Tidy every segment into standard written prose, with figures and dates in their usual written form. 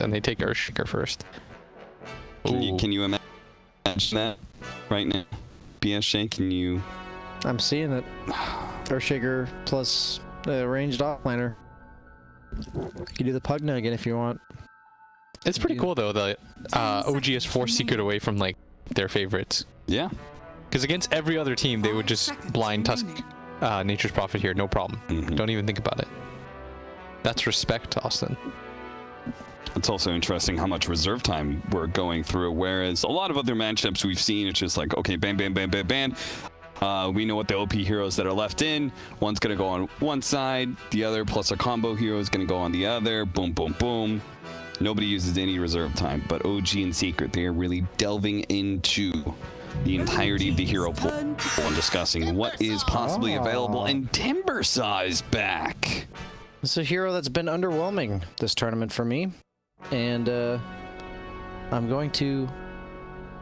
and they take Earthshaker first. Can you imagine that right now? BSJ, can you? I'm seeing it. Earthshaker plus ranged offlaner. You can do the Pugna again if you want. It's pretty cool though that OG is 4 Secret away from like their favorites. Yeah. Because against every other team, they would just blind Tusk Nature's Prophet here, no problem. Don't even think about it. That's respect, Austin. It's also interesting how much reserve time we're going through, whereas a lot of other matchups we've seen, it's just like, okay, bam, bam, bam, bam, bam. We know what the OP heroes that are left in. One's going to go on one side, the other plus a combo hero is going to go on the other. Boom, boom, boom. Nobody uses any reserve time, but OG and Secret, they are really delving into the entirety of the hero pool and discussing what is possibly available, and Timbersaw is back. It's a hero that's been underwhelming this tournament for me, and I'm going to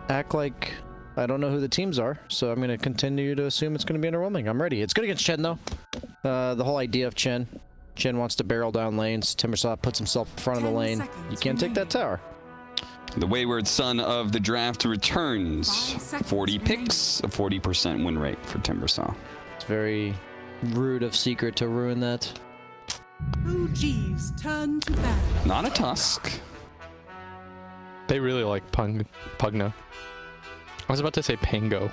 act like I don't know who the teams are, so I'm going to continue to assume it's going to be underwhelming. I'm ready. It's good against Chen, though. The whole idea of Chen wants to barrel down lanes. Timbersaw puts himself in front of the lane. You can't take that tower. The wayward son of the draft returns. 40 picks, a 40% win rate for Timbersaw. It's very rude of Secret to ruin that. OG's turn to bat. Not a Tusk. They really like Pugna. I was about to say Pango.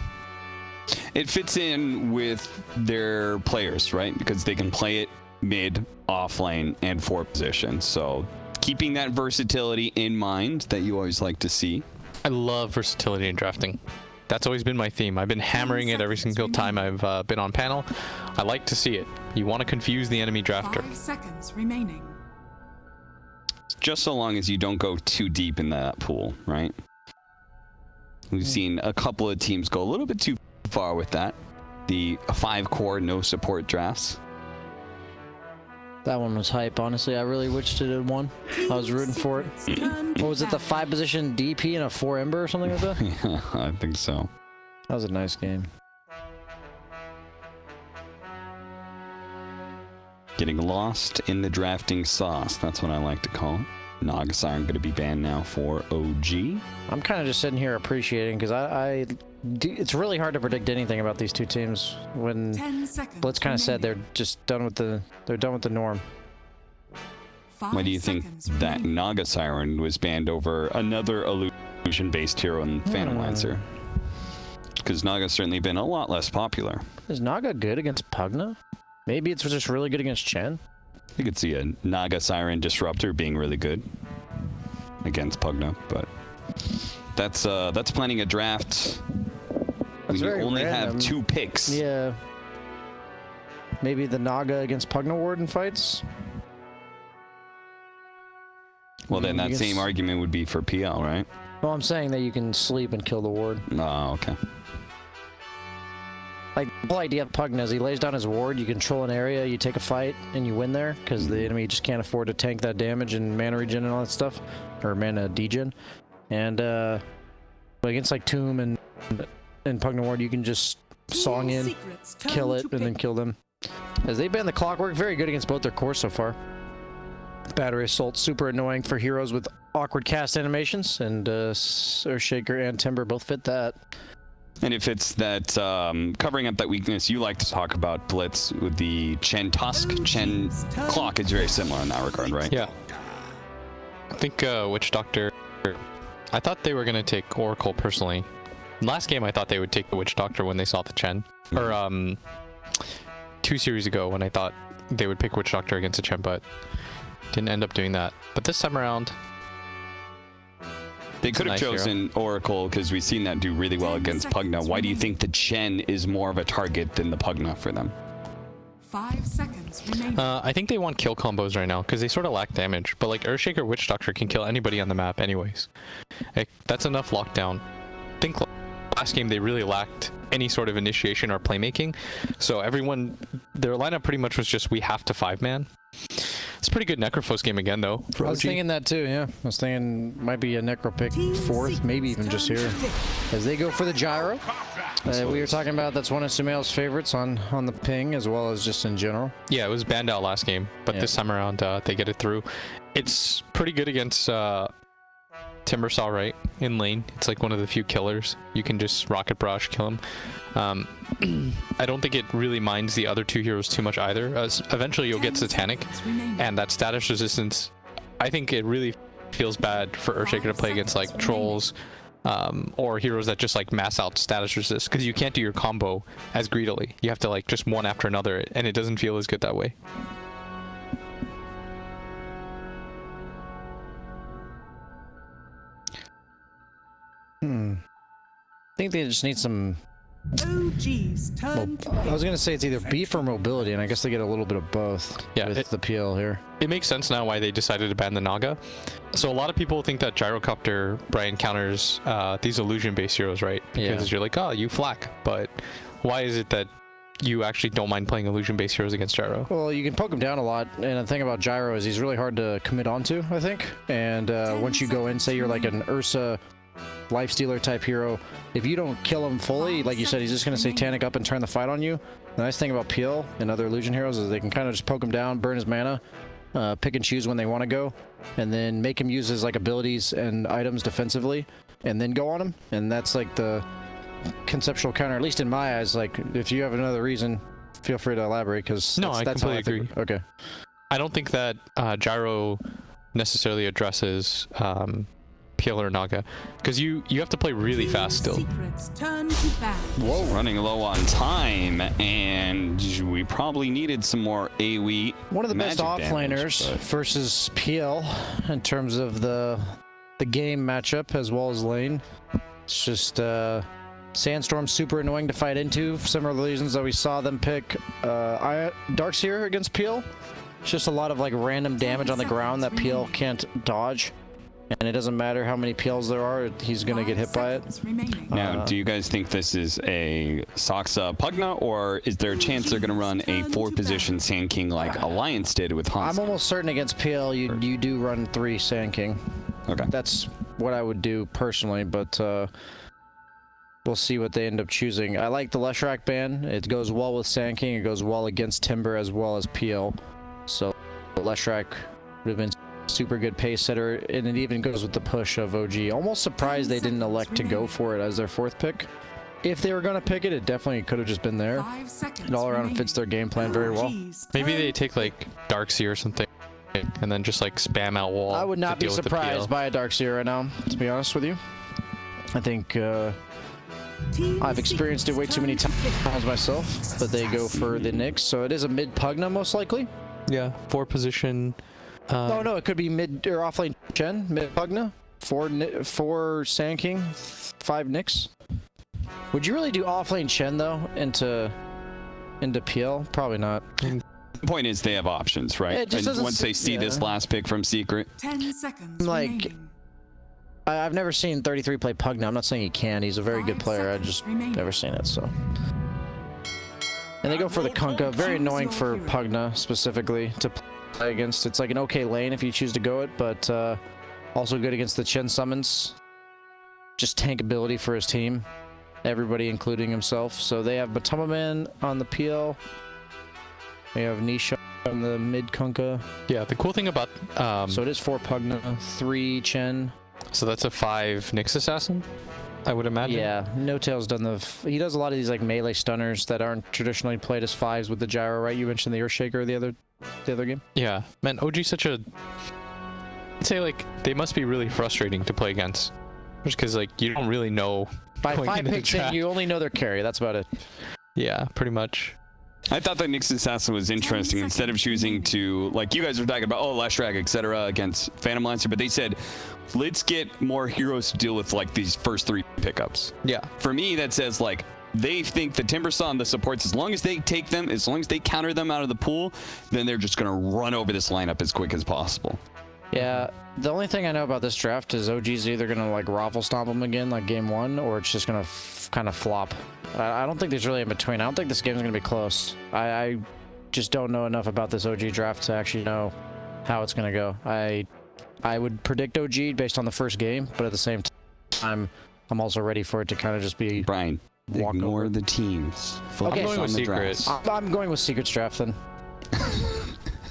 It fits in with their players, right? Because they can play it mid, off lane, and 4 positions. So keeping that versatility in mind that you always like to see. I love versatility in drafting. That's always been my theme. I've been hammering it every single time I've been on panel. I like to see it. You want to confuse the enemy drafter. 5 seconds remaining. Just so long as you don't go too deep in that pool, right? We've seen a couple of teams go a little bit too far with that. The 5 core no support drafts. That one was hype, honestly. I really wished it had won. I was rooting for it. What was it, the 5 position DP and a 4 Ember or something like that? Yeah, I think so. That was a nice game. Getting lost in the drafting sauce. That's what I like to call it. Nagasire going to be banned now for OG. I'm kind of just sitting here appreciating because it's really hard to predict anything about these two teams when Blitz kind of said they're just done with the norm. Why do you think that Naga Siren was banned over another illusion-based hero in Phantom Lancer? Because Naga's certainly been a lot less popular. Is Naga good against Pugna? Maybe it's just really good against Chen. You could see a Naga Siren Disruptor being really good against Pugna, but that's planning a draft. We only have 2 picks. Yeah. Maybe the Naga against Pugna Warden fights? Well, then that same argument would be for PL, right? Well, I'm saying that you can sleep and kill the ward. Oh, okay. Like, the whole idea of Pugna is he lays down his ward, you control an area, you take a fight, and you win there, because the enemy just can't afford to tank that damage and mana regen and all that stuff. Or mana degen. And, but against, like, Tomb and Pugna Ward, you can just song in, kill it, and then kill them. As they ban the Clockwork, very good against both their cores so far. Battery Assault, super annoying for heroes with awkward cast animations, and Earthshaker and Timber both fit that. And if it's that covering up that weakness you like to talk about, Blitz, with the Chen Tusk, Chen Clock is very similar in that regard, right? Yeah. I think Witch Doctor, I thought they were going to take Oracle personally. Last game I thought they would take the Witch Doctor when they saw the Chen. Or 2 series ago when I thought they would pick Witch Doctor against the Chen, but didn't end up doing that. But this time around, they could have chosen Oracle because we've seen that do really well against Pugna. Why do you think the Chen is more of a target than the Pugna for them? 5 seconds remaining. I think they want kill combos right now because they sort of lack damage. But like Earthshaker Witch Doctor can kill anybody on the map anyways. Like, that's enough lockdown. I think last game they really lacked any sort of initiation or playmaking. So everyone, their lineup pretty much was just we have to 5-man. It's a pretty good Necrophos game again, though. I was thinking that too, yeah. I was thinking might be a Necro pick 4th, maybe even just here. As they go for the Gyro. We were talking about that's one of Sumail's favorites on the ping as well as just in general. Yeah, it was banned out last game, but this time around they get it through. It's pretty good against Timbersaw, right? In lane. It's like one of the few killers. You can just rocket barrage kill him. I don't think it really minds the other two heroes too much either. Eventually you'll get Satanic, and that status resistance, I think it really feels bad for Earthshaker to play against like trolls or heroes that just like mass out status resist, because you can't do your combo as greedily. You have to like just one after another, and it doesn't feel as good that way. I think they just need some... OG's turn to I was going to say it's either beef or mobility, and I guess they get a little bit of both with the PL here. It makes sense now why they decided to ban the Naga. So a lot of people think that Gyrocopter, Brian, counters these illusion-based heroes, right? Because you're like, oh, you flak. But why is it that you actually don't mind playing illusion-based heroes against Gyro? Well, you can poke him down a lot, and the thing about Gyro is he's really hard to commit onto, I think. And once you go in, say you're like an Ursa lifestealer type hero, if you don't kill him fully, like you said, he's just going to Satanic up and turn the fight on you. The nice thing about Peel and other illusion heroes is they can kind of just poke him down, burn his mana, pick and choose when they want to go, and then make him use his like abilities and items defensively, and then go on him. And that's like the conceptual counter, at least in my eyes. Like, if you have another reason, feel free to elaborate, because no, that's completely how I think. agree. Okay. I don't think that Gyro necessarily addresses Peel or Naga, because you have to play really fast still. Secrets turn to bad. Whoa, running low on time, and we probably needed some more AoE. One of the best offlaners versus PL in terms of the game matchup as well as lane. It's just Sandstorm's super annoying to fight into for similar reasons that we saw them pick Darkseer against PL. It's just a lot of like random damage on the ground that PL can't dodge. And it doesn't matter how many PLs there are, he's going to get hit by it. Now, do you guys think this is a Soxa Pugna, or is there a chance they're going to run a 4-position Sand King like Alliance did with Hansa? I'm almost certain against PL you do run 3 Sand King. Okay. That's what I would do personally, but we'll see what they end up choosing. I like the Leshrac ban. It goes well with Sand King. It goes well against Timber as well as PL. So Leshrac would have been super good pace setter, and it even goes with the push of OG. Almost surprised they didn't elect to go for it as their 4th pick. If they were going to pick it, it definitely could have just been there. It all around fits their game plan very well. Maybe they take like Darkseer or something and then just like spam out wall. I would not be surprised by a Darkseer right now, to be honest with you. I think I've experienced it way too many times myself, but they go for the Nyx, so it is a mid Pugna most likely. Yeah, 4-position. No, it could be mid or offlane Chen, mid Pugna, 4 Sand King, 5 Nyx. Would you really do offlane Chen though into PL? Probably not. The point is they have options, right? It just and once they see this last pick from Secret, 10 seconds like remaining. I've never seen 33 play Pugna. I'm not saying he can. He's a very good player. I just never seen it. So. And they go for the Kunkka. Very annoying for Pugna specifically to play against. It's like an okay lane if you choose to go it, but also good against the Chen summons. Just tank ability for his team, everybody including himself. So they have Batumaman on the PL. They have Nisha on the mid Kunkka. Yeah, the cool thing about so it is 4 Pugna, 3 Chen. So that's a 5 Nyx assassin, I would imagine. Yeah, No Tail's done he does a lot of these like melee stunners that aren't traditionally played as 5s with the Gyro, right? You mentioned the Earthshaker the other game. Yeah, man, OG's such a... I'd say like they must be really frustrating to play against, just because like you don't really know. By 5 picks in, you only know their carry. That's about it. Yeah, pretty much. I thought that Nyx Assassin was interesting. Instead of choosing to, like you guys were talking about, Leshrac, etc., against Phantom Lancer, but they said, let's get more heroes to deal with like these first 3 pickups. Yeah. For me, that says like they think the Timbersaw and the supports, as long as they take them, as long as they counter them out of the pool, then they're just gonna run over this lineup as quick as possible. Yeah, the only thing I know about this draft is OG's either gonna like raffle stomp them again like game 1, or it's just gonna kind of flop. I don't think there's really in between. I don't think this game's gonna be close. I just don't know enough about this OG draft to actually know how it's gonna go. I would predict OG based on the first game, but at the same time, I'm also ready for it to kind of just be... Brian, walk Ignore over. the teams. Focus I'm going on with the Secret. draft. I'm going with Secret's draft then.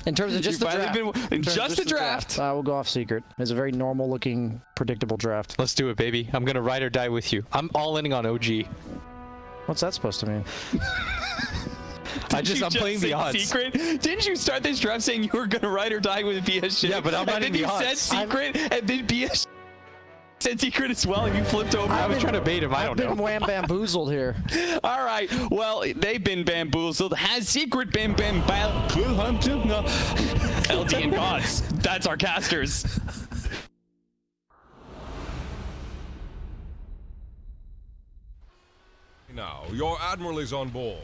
In terms of just the You've draft. finally been- In terms of just the draft. I will go off Secret. It's a very normal looking, predictable draft. Let's do it, baby. I'm gonna ride or die with you. I'm all in on OG. What's that supposed to mean? I'm playing the say odds. Secret? Didn't you start this draft saying you were gonna ride or die with BSJ? Yeah, but I'm and riding then the you odds. said Secret, and then BSJ said Secret as well, and you flipped over. I was trying to bait him. I don't I've been know. wham bamboozled here. All right. Well, they've been bamboozled. Has Secret been bamboozled? LD and gods. That's our casters. Now, your admiral is on board.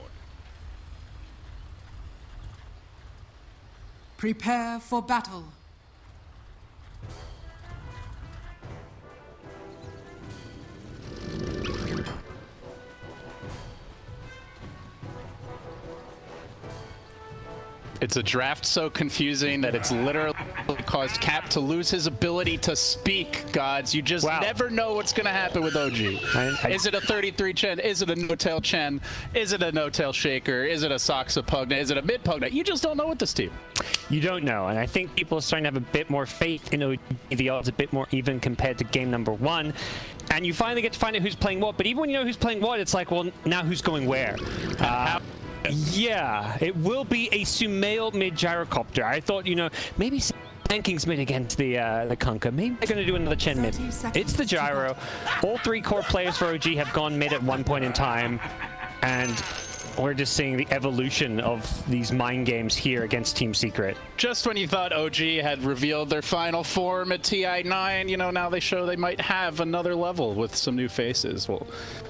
Prepare for battle. It's a draft so confusing that it's literally caused Cap to lose his ability to speak, gods. You just never know what's going to happen with OG. Is it a 33 Chen? Is it a no-tail Chen? Is it a no-tail Shaker? Is it a Soxa Pugna? Is it a mid-Pugna? You just don't know with this team. You don't know, and I think people are starting to have a bit more faith in OG. The odds a bit more even compared to game number 1. And you finally get to find out who's playing what, but even when you know who's playing what, it's like, well, now who's going where? Yeah, it will be a Sumail mid gyrocopter. I thought, you know, maybe Sanking's mid against the Kunkka. Maybe they're going to do another Chen mid. 30 seconds It's the to gyro. All 3 core players for OG have gone mid at one point in time, and we're just seeing the evolution of these mind games here against Team Secret. Just when you thought OG had revealed their final form at TI9, you know, now they show they might have another level with some new faces.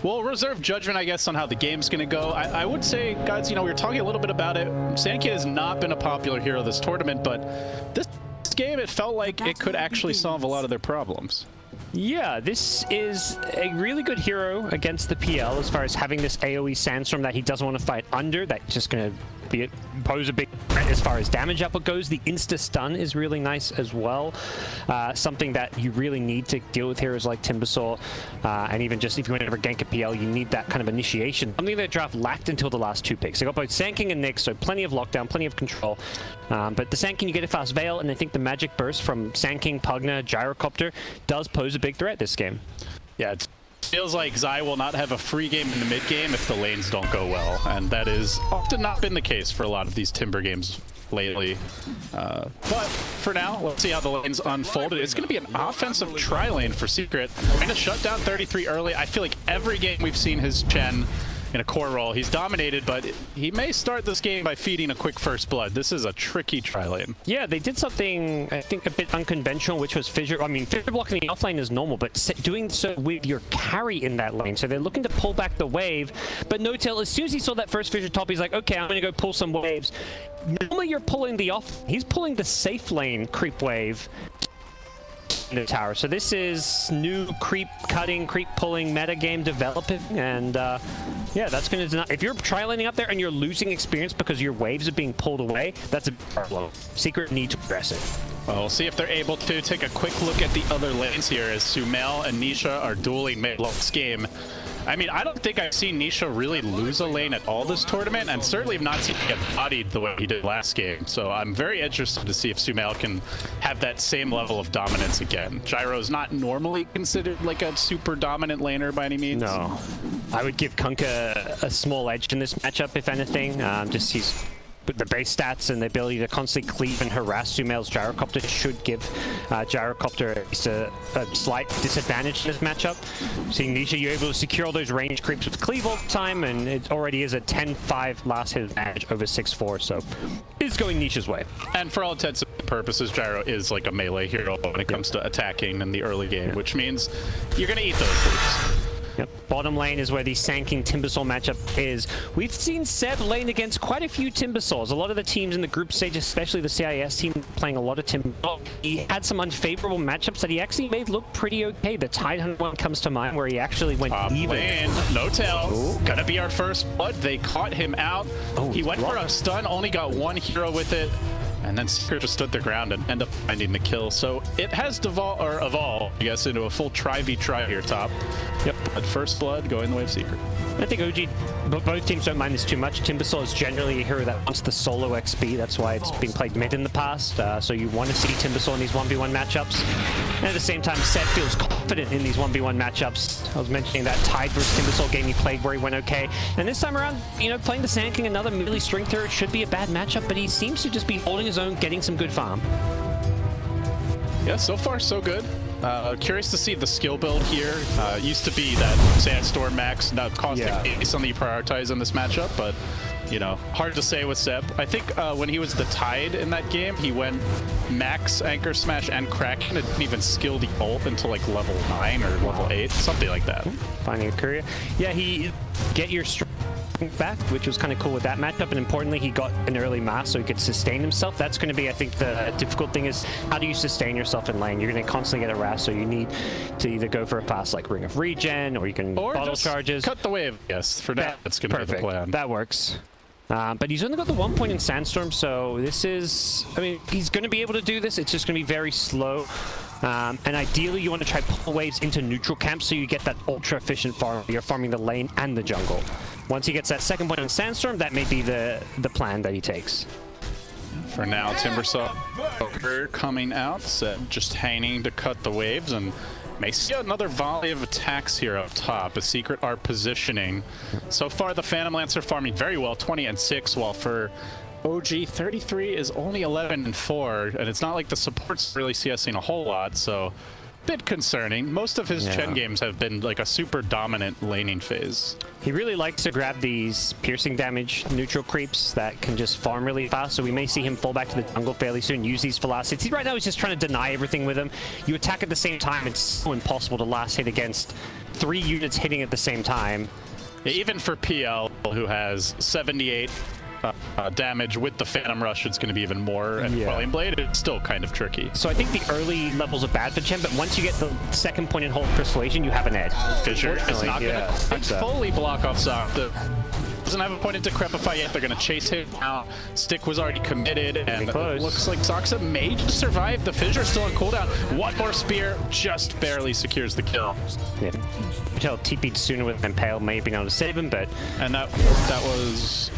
We'll reserve judgment, I guess, on how the game's going to go. I would say, guys, you know, we were talking a little bit about it. Sankia has not been a popular hero this tournament, but this game, it felt like it could actually solve a lot of their problems. Yeah, this is a really good hero against the PL as far as having this AoE Sandstorm that he doesn't want to fight under. That's just going to pose a big threat as far as damage output goes. The insta-stun is really nice as well. Something that you really need to deal with heroes like Timbersaw. And even just if you want to ever gank a PL, you need that kind of initiation. Something that draft lacked until the last 2 picks. They got both Sanking and Nyx, so plenty of lockdown, plenty of control. But the Sanking, you get a fast Veil, and I think the magic burst from Sanking, Pugna, Gyrocopter does pose a big threat this game. Yeah, it feels like Zai will not have a free game in the mid game if the lanes don't go well, and that has often not been the case for a lot of these Timber games lately. But for now, let's see how the lanes unfolded. It's going to be an offensive tri-lane for Secret. Going to shut down 33 early. I feel like every game we've seen his Chen in a core role, he's dominated, but he may start this game by feeding a quick first blood. This is a tricky tri-lane. Yeah, they did something, I think, a bit unconventional, which was fissure. I mean, fissure blocking the off lane is normal, but doing so with your carry in that lane. So they're looking to pull back the wave, but No-Tail, as soon as he saw that first fissure top, he's like, okay, I'm going to go pull some waves. Normally you're pulling the off, he's pulling the safe lane creep wave in the tower. So this is new creep cutting, creep pulling meta game developing, and yeah, that's going to if you're tri-laning up there and you're losing experience because your waves are being pulled away, that's a problem. Secret need to address it. Well, we'll see if they're able to take a quick look at the other lanes here as Sumail and Nisha are dueling mid-last game. I mean, I don't think I've seen Nisha really lose a lane at all this tournament, and certainly have not seen him get bodied the way he did last game. So I'm very interested to see if Sumail can have that same level of dominance again. Gyro is not normally considered like a super dominant laner by any means. No. I would give Kunkka a small edge in this matchup, if anything. Just he's the base stats and the ability to constantly cleave and harass Sumail's Gyrocopter should give Gyrocopter at least a slight disadvantage in this matchup. Seeing Nisha, you're able to secure all those range creeps with cleave all the time, and it already is a 10-5 last hit advantage over 6-4, so it's going Nisha's way. And for all intents and purposes, Gyro is like a melee hero when it comes to attacking in the early game, which means you're going to eat those creeps. Yep. Bottom lane is where the Sanking Timbersaw matchup is. We've seen Seb lane against quite a few Timbersaws. A lot of the teams in the group stage, especially the CIS team, playing a lot of Timbersaw. He had some unfavorable matchups that he actually made look pretty okay. The Tidehunter one comes to mind where he actually went even. Lane, No-Tail, gonna be our first blood. They caught him out. He went for a stun, only got one hero with it. And then Secret just stood their ground and ended up finding the kill. So it has evolved, I guess, into a full try-v-try here top. Yep. But first blood going the way of Secret. I think OG, but both teams don't mind this too much. Timbersaw is generally a hero that wants the solo XP. That's why it's been played mid in the past. So you want to see Timbersaw in these 1v1 matchups. And at the same time, Seb feels confident in these 1v1 matchups. I was mentioning that Tide versus Timbersaw game he played where he went okay. And this time around, you know, playing the Sand King, another melee strength hero, should be a bad matchup, but he seems to just be holding his own, getting some good farm. Yeah, so far so good. Curious to see the skill build here. Used to be that Sandstorm max, now caustic is something you prioritize in this matchup, but you know, hard to say with Seb. I think when he was the Tide in that game, he went max Anchor Smash and Kraken and didn't even skill the ult until like level 9 or level 8, something like that. Finding a courier. Yeah, he get your strength back, which was kind of cool with that matchup, and importantly, he got an early mass so he could sustain himself. That's going to be, I think, the difficult thing is how do you sustain yourself in lane? You're going to constantly get harassed, so you need to either go for a fast like Ring of Regen, or you can bottle just charges. Cut the wave. Yes, for now, that's going to be the plan. That works. But he's only got the 1 point in Sandstorm, so this is, I mean, he's going to be able to do this. It's just going to be very slow. And ideally, you want to try pull waves into neutral camp so you get that ultra efficient farm. You're farming the lane and the jungle. Once he gets that 2nd point in Sandstorm, that may be the plan that he takes. For now, Timbersaw coming out, just hanging to cut the waves, and may see another volley of attacks here up top. A Secret are positioning. So far, the Phantom Lancer farming very well, 20 and 6, while for OG 33 is only 11 and 4, and it's not like the support's really CSing a whole lot, so bit concerning. Most of his Chen games have been like a super dominant laning phase. He really likes to grab these piercing damage neutral creeps that can just farm really fast, so we may see him fall back to the jungle fairly soon, use these velocities. Right now he's just trying to deny everything with him. You attack at the same time, it's so impossible to last hit against 3 units hitting at the same time. Yeah, even for PL, who has 78 damage with the Phantom Rush, it's going to be even more, and Flame Blade, it's still kind of tricky. So I think the early levels are bad for Chen, but once you get the 2nd point in Hold Persuasion, you have an edge. Fissure is not going to fully block off Zoc. Doesn't have a point into Decrepify yet. They're going to chase him out. Stick was already committed, and it looks like Zoxa may just survive. The Fissure still on cooldown. One more spear just barely secures the kill. Yeah. Tell TP'd sooner with Impale may have been able to save him, but... And that was...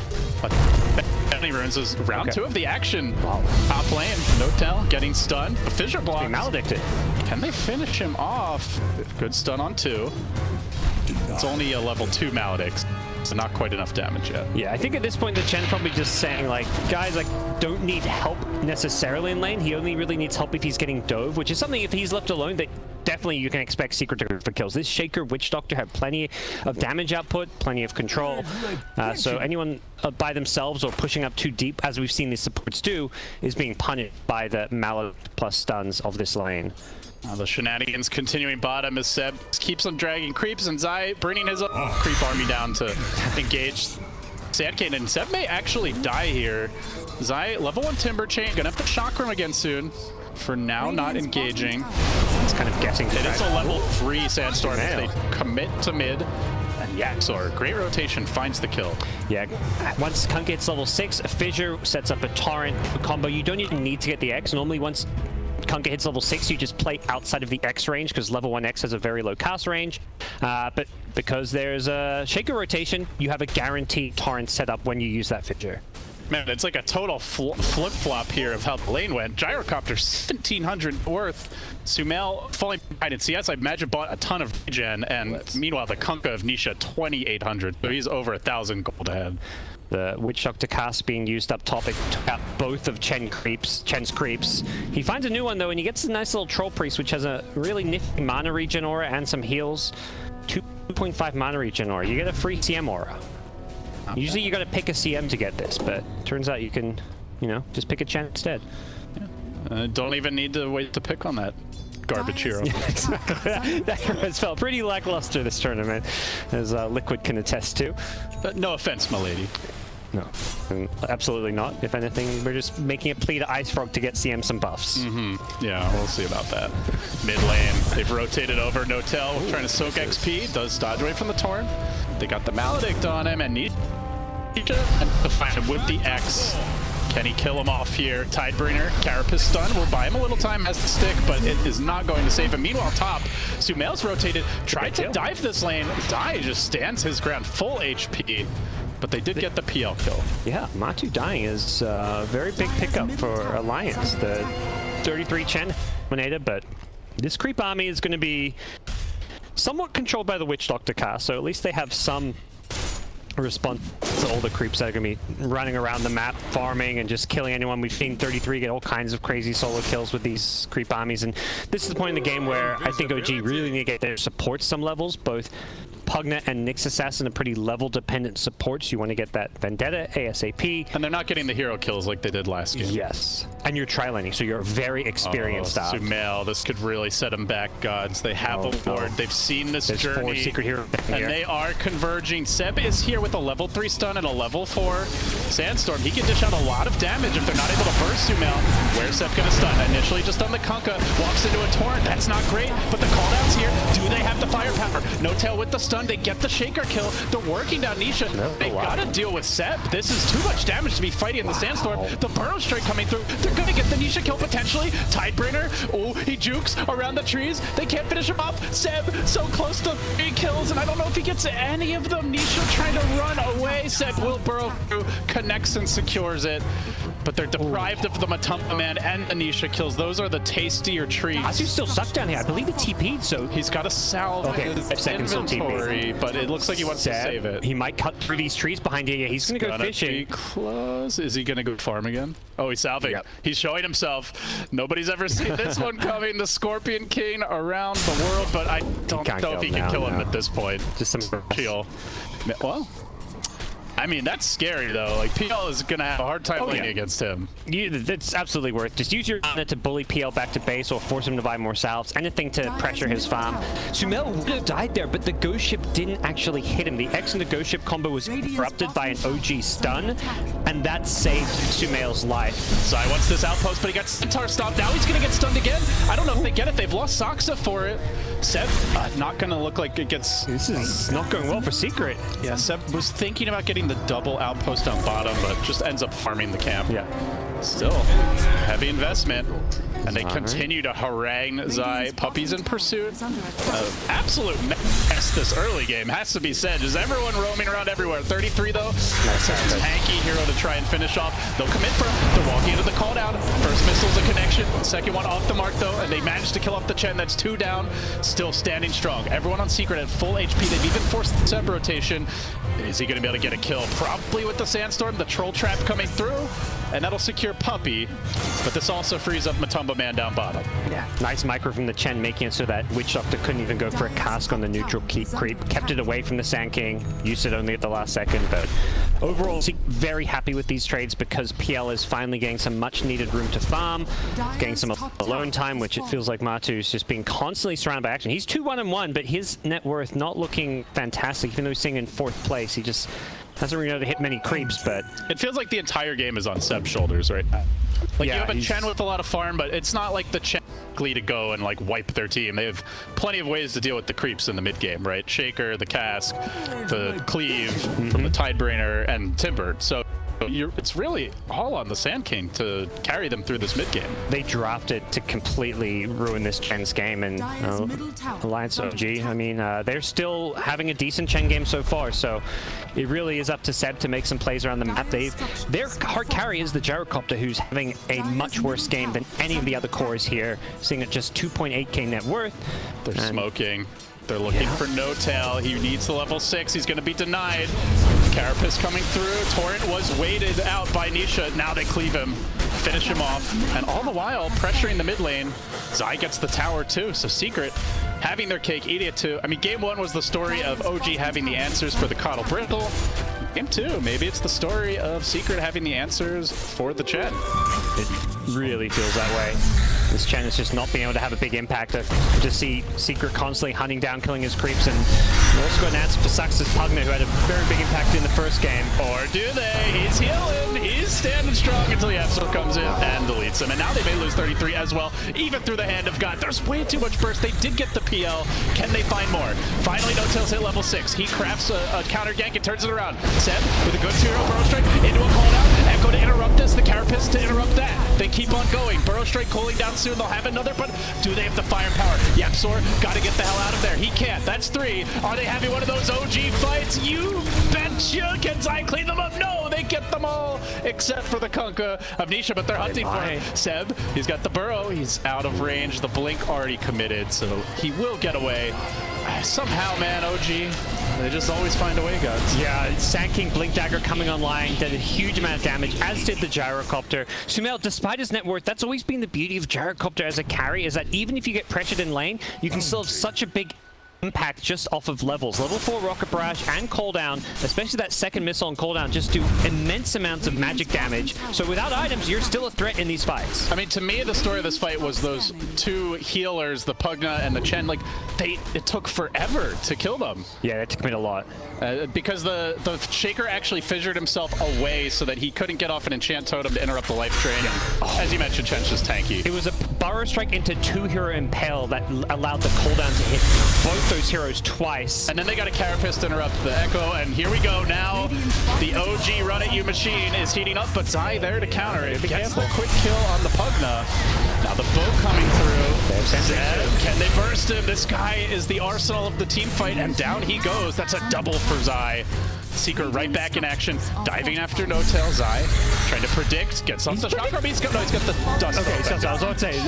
Benny Runes is round 2 of the action. Top lane, Notel getting stunned. The Fissure block. Maledicted. Can they finish him off? Good stun on 2. It's only a level 2 Maledict, so not quite enough damage yet. Yeah, I think at this point the Chen probably just saying like, guys, like, don't need help necessarily in lane. He only really needs help if he's getting dove, which is something if he's left alone that definitely you can expect Secret to go for kills. This Shaker Witch Doctor have plenty of damage output, plenty of control. So anyone by themselves or pushing up too deep, as we've seen these supports do, is being punished by the Mallet plus stuns of this lane. The shenanigans continuing bottom as Seb keeps on dragging creeps, and Zai bringing his creep army down to engage Sand King, and Seb may actually die here. Zai, level 1 Timber Chain, gonna have to chakra him again soon. For now, not engaging. It's kind of guessing. It is a level 3 Sandstorm if they commit to mid. And Yaxor, great rotation, finds the kill. Yeah, once Kunk gets level 6, a Fissure sets up a Torrent combo. You don't even need to get the X. Normally, once Kunkka hits level 6, you just play outside of the X range because level 1 X has a very low cast range. But because there's a Shaker rotation, you have a guaranteed Torrent set up when you use that Fissure. Man, it's like a total flip-flop here of how the lane went. Gyrocopter, 1,700 worth. Sumail falling behind in CS, I imagine bought a ton of regen, and meanwhile the Kunkka of Nisha, 2,800. So he's over 1,000 gold ahead. The Witch Doctor cast being used up top, it took out both of Chen's creeps. He finds a new one though, and he gets a nice little Troll Priest, which has a really nifty mana regen aura and some heals. 2.5 mana regen aura. You get a free CM aura. Usually you gotta pick a CM to get this, but turns out you can, you know, just pick a Chen instead. Yeah. Don't even need to wait to pick on that garbage hero. Yeah, exactly. That has felt pretty lackluster this tournament, as Liquid can attest to. But no offense, my lady. No, absolutely not. If anything, we're just making a plea to Ice Frog to get CM some buffs. Yeah, we'll see about that. Mid lane, they've rotated over. Notel trying to soak XP, does dodge away from the Torrent. They got the Maledict on him, and Nisha and find him with the X. Can he kill him off here? Tidebringer, Carapace stun will buy him a little time, has the stick, but it is not going to save him. Meanwhile, top, Sumail's rotated, tried to dive this lane. Dai just stands his ground, full HP, but they did get the PL kill. Yeah, Matu dying is a very big pickup for Alliance. The 33 Chen dominated, but this creep army is going to be somewhat controlled by the Witch Doctor cast, so at least they have some response to all the creeps that are going to be running around the map, farming and just killing anyone. We've seen 33 get all kinds of crazy solo kills with these creep armies, and this is the point in the game where I think OG really need to get their supports some levels. Both Pugna and Nyx Assassin are pretty level-dependent supports. You want to get that Vendetta ASAP. And they're not getting the hero kills like they did last game. Yes. And you're tri-laning, so you're very experienced out. Sumail, this could really set them back, gods. They have a ward. They've seen this There's journey. 4 secret heroes and they are converging. Seb is here with a level 3 stun and a level 4 Sandstorm. He can dish out a lot of damage if they're not able to burst Sumail. Where's Seb going to stun? Initially just on the Kunkka. Walks into a torrent. That's not great, but the cooldown's here. Do they have the firepower? No tail with the stun. They get the Shaker kill. They're working down Nisha. They gotta deal with Seb. This is too much damage to be fighting in the Sandstorm. The Burrow Strike coming through. They're gonna get the Nisha kill potentially. Tidebringer. Oh, he jukes around the trees. They can't finish him off. Seb so close to 3 kills, and I don't know if he gets any of them. Nisha trying to run away. Seb will burrow through, connects and secures it. But they're deprived of the Matumba Man and the Nisha kills. Those are the tastier trees. Asu's still stuck down here. I believe he TP'd, so he's got to salve his 5 seconds till inventory, but it looks like he wants to save it. He might cut through these trees behind you. Yeah, he's going to go fishing. Be close. Is he going to go farm again? Oh, he's salving. Yep. He's showing himself. Nobody's ever seen this one coming. The Scorpion King around the world, but I don't know if he can kill him at this point. Just some heal. Well, I mean, that's scary, though. Like, PL is going to have a hard time laning against him. That's absolutely worth. Just use your mana to bully PL back to base or force him to buy more salves. Anything to pressure his farm. Sumail would have died there, but the Ghost Ship didn't actually hit him. The X and the Ghost Ship combo was interrupted by an OG stun, and that saved Sumail's life. Zai wants this outpost, but he got Centaur stopped. Now he's going to get stunned again. I don't know if they get it. They've lost Saksa for it. Seb, not going to look like it gets... This is not going well for Secret. Yeah, Seb was thinking about getting the double outpost on bottom, but just ends up farming the camp. Yeah. Still, heavy investment. And they continue to harangue Zai. Puppies in pursuit. Absolute mess this early game, has to be said. Just everyone roaming around everywhere. 33 though. That's a tanky hero to try and finish off. They'll come in for him. They're walking into the call down. First missile's a connection. Second one off the mark though, and they managed to kill off the Chen. That's 2 down. Still standing strong. Everyone on Secret at full HP. They've even forced the Seb rotation. Is he going to be able to get a kill? Probably with the Sandstorm. The Troll Trap coming through. And that'll secure Puppy, but this also frees up Matumba Man down bottom. Yeah, nice micro from the Chen, making it so that Witch Doctor couldn't even go for a cask on the neutral creep. Kept it away from the Sand King, used it only at the last second, but overall, very happy with these trades because PL is finally getting some much needed room to farm, getting some alone time, which it feels like Matu's just being constantly surrounded by action. He's 2-1-1, but his net worth not looking fantastic, even though he's sitting in 4th place. He just hasn't really know to hit many creeps, but... It feels like the entire game is on Seb's shoulders right now. Like, you have a Chen with a lot of farm, but it's not like the Chen to go and, like, wipe their team. They have plenty of ways to deal with the creeps in the mid-game, right? Shaker, the Cask, the Cleave, from the Tidebringer, and Timber. So... it's really all on the Sand King to carry them through this mid-game. They drafted to completely ruin this Chen's game, and Alliance OG, I mean, they're still having a decent Chen game so far, so it really is up to Seb to make some plays around the map. Their hard carry is the Gyrocopter, who's having a much worse game than any of the other cores here, sitting at just 2.8k net worth. They're smoking. They're looking for No Tail. He needs the level 6. He's going to be denied. Carapace coming through. Torrent was weighted out by Nisha. Now they cleave him, finish him off. And all the while, pressuring the mid lane. Zai gets the tower too, so Secret having their cake, eating it too. I mean, game 1 was the story of OG having the answers for the Coddle Brittle. Game 2, maybe it's the story of Secret having the answers for the Chen. It really feels that way. This Chen is just not being able to have a big impact. I just see Secret constantly hunting down, killing his creeps, and we're also got an answer for Sax's Pugna, who had a very big impact in the first game. Or do they? He's healing. He's standing strong until Yasuo comes in and deletes him. And now they may lose 33 as well, even through the hand of God. There's way too much burst. They did get the PL. Can they find more? Finally, No Tail's hit level 6. He crafts a counter gank and turns it around. Seb with a good 2-0 burrow strike into a call down. Echo to interrupt this, the Carapace to interrupt that. They keep on going. Burrow Strike cooling down soon. They'll have another, but do they have the firepower? Yapzor got to get the hell out of there. He can't. That's 3. Are they having one of those OG fights? You betcha. Can Zai clean them up? No, they get them all except for the Kunkka of Nisha, but they're hunting for Seb. He's got the Burrow. He's out of range. The Blink already committed, so he will get away. Somehow, man, OG, they just always find a way, guys. Yeah, Sand King Blink Dagger coming online did a huge amount of damage, as did the Gyrocopter. Sumail, despite his net worth, that's always been the beauty of Gyrocopter as a carry, is that even if you get pressured in lane, you can still have such a big impact just off of levels. Level 4 Rocket Barrage and cooldown, especially that second missile on cooldown, just do immense amounts of magic damage. So without items, you're still a threat in these fights. I mean, to me, the story of this fight was those 2 healers, the Pugna and the Chen. Like, it took forever to kill them. Yeah, that took me a lot. Because the Shaker actually fissured himself away so that he couldn't get off an enchant totem to interrupt the life drain. Yeah. As you mentioned, Chen's just tanky. It was a Burrow Strike into 2-hero Impale that allowed the cooldown to hit both those heroes twice. And then they got a Carapace to interrupt the Echo, and here we go now. The OG Run At You machine is heating up, but Zai there to counter it. Gets the quick kill on the Pugna. Now the bow coming through. Zeb, can they burst him? This guy is the arsenal of the team fight, and down he goes. That's a double for Zai. Secret right back in action, diving after No Tail. Zai trying to predict, gets off the shock arm. He's got the dust. Okay, I was about to say.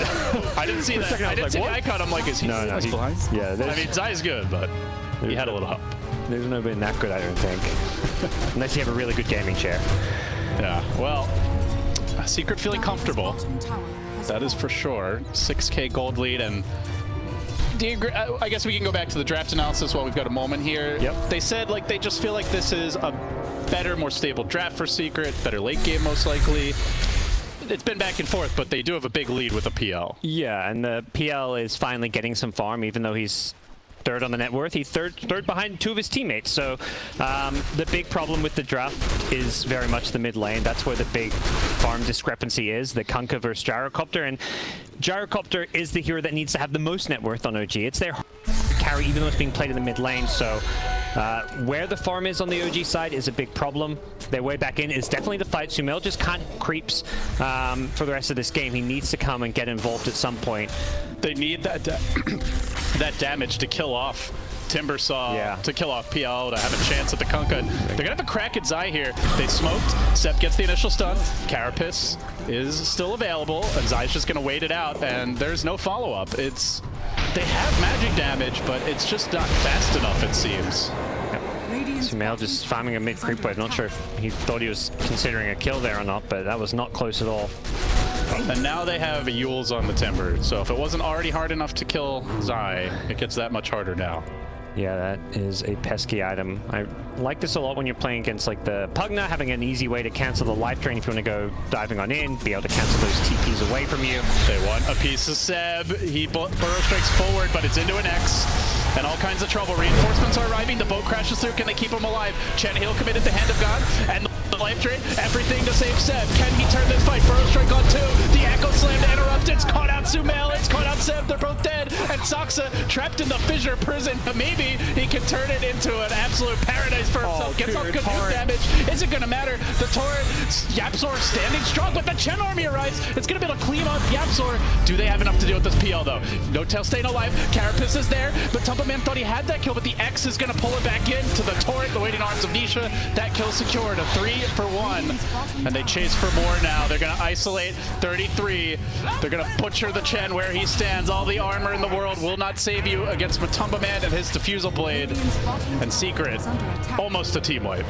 I didn't see that. I didn't see the icon. I'm like, is he behind? Yeah, I mean, Zai's good, but he had a little help. There's no been that good, I don't think. Unless you have a really good gaming chair. Yeah, well, Secret feeling comfortable. That is for sure. 6K gold lead, and do you agree? I guess we can go back to the draft analysis while we've got a moment here. Yep. They said like they just feel like this is a better, more stable draft for Secret, better late game most likely. It's been back and forth, but they do have a big lead with a PL. Yeah, and the PL is finally getting some farm, even though he's third on the net worth. He's third behind 2 of his teammates. So the big problem with the draft is very much the mid lane. That's where the big farm discrepancy is, the Kunkka versus Gyrocopter. And Gyrocopter is the hero that needs to have the most net worth on OG. It's their carry, even though it's being played in the mid lane. So where the farm is on the OG side is a big problem. Their way back in is definitely the fight. Sumail just can't creeps for the rest of this game. He needs to come and get involved at some point. They need that that damage to kill off Timbersaw, to kill off PL, to have a chance at the Kunkka. They're gonna have a crack at Zai here. They smoked, Sep gets the initial stun, Carapace is still available, and Zai's just gonna wait it out, and there's no follow-up. They have magic damage, but it's just not fast enough, it seems. Sumail just farming a mid creep wave. Not sure if he thought he was considering a kill there or not, but that was not close at all. And now they have Yules on the Timber, so if it wasn't already hard enough to kill Zai, it gets that much harder now. Yeah, that is a pesky item. I like this a lot when you're playing against like the Pugna, having an easy way to cancel the life drain if you want to go diving on in, be able to cancel those TPs away from you. They want a piece of Seb. He burrow strikes forward, but it's into an X. And all kinds of trouble. Reinforcements are arriving. The boat crashes through. Can they keep him alive? Chen Hill committed the Hand of God. And the life drain. Everything to save Seb. Can he turn this fight? Burrow strike on 2. The Echo Slam to interrupt. It's caught out Sumail. It's caught out Seb. They're both dead. And Saksa trapped in the fissure prison. But maybe he can turn it into an absolute paradise for himself. Gets off good damage. Is it going to matter? The turret. Yapzor standing strong. But the Chen army arrives. It's going to be able to clean up Yapzor. Do they have enough to deal with this PL though? No Tail staying alive. Carapace is there. But Man thought he had that kill, but the X is going to pull it back in to the turret, the waiting arms of Nisha. That kill secured, a 3 for 1. And they chase for more now. They're going to isolate 33. They're going to butcher the Chen where he stands. All the armor in the world will not save you against Matumba Man and his Diffusal Blade. And Secret, almost a team wipe.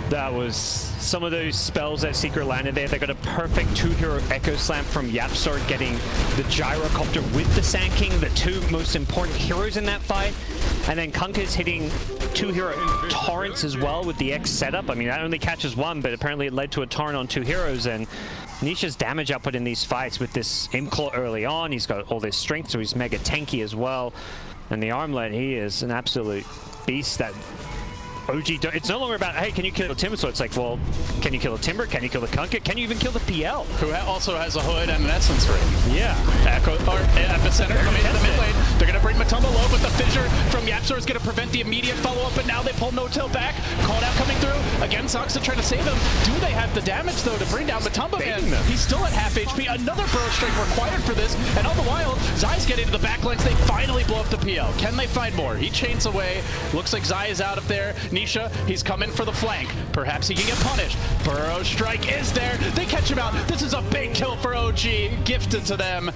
That was some of those spells that Secret landed there. They got a perfect 2-hero Echo Slam from Yapzor, getting the Gyrocopter with the Sand King, the 2 most important heroes in that fight. And then Kunkka's hitting 2-hero torrents as well with the X setup. I mean, that only catches 1, but apparently it led to a torrent on 2 heroes. And Nisha's damage output in these fights with this Imclaw early on, he's got all this strength, so he's mega tanky as well. And the armlet, he is an absolute beast. That OG, it's no longer about, hey, can you kill the Timber? So it's like, well, can you kill the Timber? Can you kill the Kunkka? Can you even kill the PL? Who also has a hood and an Essence Ring. Yeah. Echo, or Epicenter coming into the mid lane. They're going to bring Matumba low, but the fissure from Yapzor is going to prevent the immediate follow-up, but now they pull No-Tail back. Called out coming through. Again, Soxa trying to save him. Do they have the damage, though, to bring down Matumba Man? He's still at half HP. Another burrow strike required for this. And all the while, Zai's getting to the backlines. They finally blow up the PL. Can they find more? He chains away. Looks like Zai is out of there. Nisha, he's coming for the flank. Perhaps he can get punished. Burrow strike is there. They catch him out. This is a big kill for OG. Gifted to them.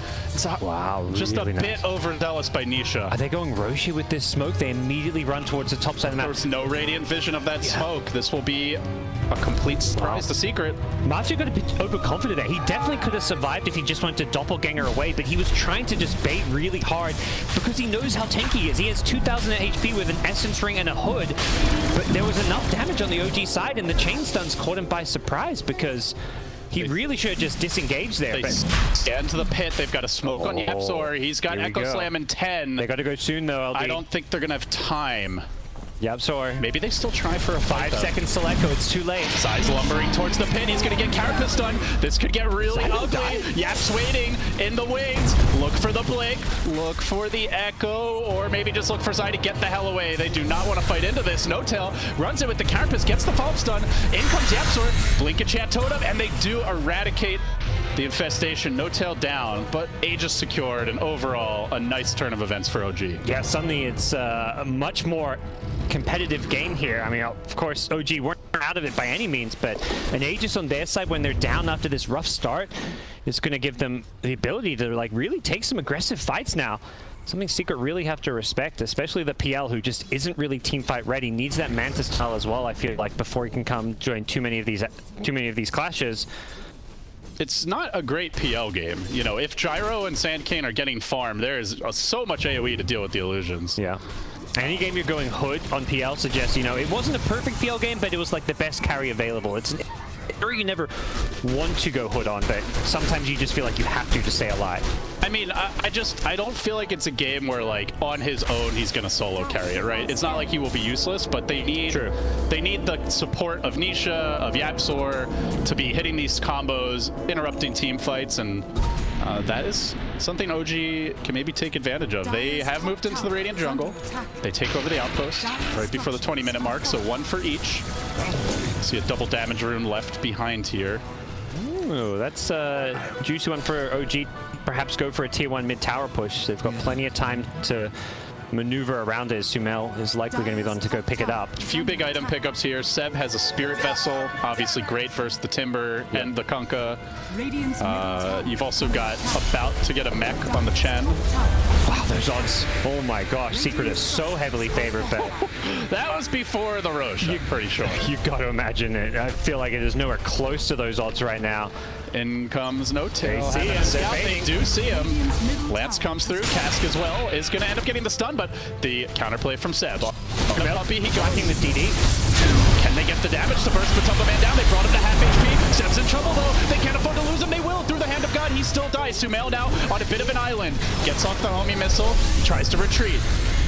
Wow, just really a bit overzealous by Nisha. Are they going Roshi with this smoke? They immediately run towards the top side of the map. There's no radiant vision of that smoke. This will be a complete surprise to Secret. Macho got a bit overconfident there. He definitely could have survived if he just went to doppelganger away, but he was trying to just bait really hard because he knows how tanky he is. He has 2,000 HP with an essence ring and a hood, but there was enough damage on the OG side, and the chain stuns caught him by surprise because he really should have just disengaged there. They scan to the pit. They've got a smoke on Yapzor. He's got Echo Slam in 10. They got to go soon, though, LD. I don't think they're going to have time. Yapzor. Maybe they still try for a 5 seconds to Echo. It's too late. Zai's lumbering towards the pin. He's going to get Carapace done. This could get really ugly. Yap's waiting in the wings. Look for the blink. Look for the Echo. Or maybe just look for Zai to get the hell away. They do not want to fight into this. No-Tail runs it with the Carapace. Gets the follow-up stun. In comes Yapzor. Blink and Chat Totem. And they do eradicate the infestation. No-Tail down. But Aegis secured. And overall, a nice turn of events for OG. Yeah, suddenly it's a much more competitive game here. I mean, of course, OG weren't out of it by any means, but an Aegis on their side when they're down after this rough start is going to give them the ability to like really take some aggressive fights now. Something Secret really have to respect, especially the PL, who just isn't really team fight ready. Needs that Mantis style as well, I feel like, before he can come join too many of these clashes. It's not a great PL game. You know, if Gyro and Sandcane are getting farmed, there is so much AoE to deal with the illusions. Yeah. Any game you're going Hood on PL suggests, you know, it wasn't a perfect PL game, but it was like the best carry available. It's an area you never want to go Hood on, but sometimes you just feel like you have to stay alive. I mean, I don't feel like it's a game where, like, on his own, he's going to solo carry it, right? It's not like he will be useless, but they need the support of Nisha, of Yapzor to be hitting these combos, interrupting team fights, and that is something OG can maybe take advantage of. They have moved into the Radiant jungle. They take over the outpost right before the 20-minute mark, so one for each. See a double damage rune left behind here. Ooh, that's a juicy one for OG. Perhaps go for a tier 1 mid-tower push. They've got plenty of time to maneuver around it. Sumail is likely going to be the one to go pick it up. A few big item pickups here. Seb has a Spirit Vessel, obviously great versus the Timber and the Kunkka. You've also got about to get a mech on the Chen. Wow, those odds. Oh my gosh, Secret is so heavily favored, but that was before the Roche, I'm pretty sure. You've got to imagine it. I feel like it is nowhere close to those odds right now. In comes No-Tail. They see him. They do see him. Lance comes through. Cask as well is going to end up getting the stun, but the counterplay from Seb. Puppy, he blocking the DD. Can they get the damage to burst Matumba Man down? They brought him to half HP. Seb's in trouble though. They can't afford to lose him. They will through the hand of God. He still dies. Sumail now on a bit of an island. Gets off the homie missile. Tries to retreat.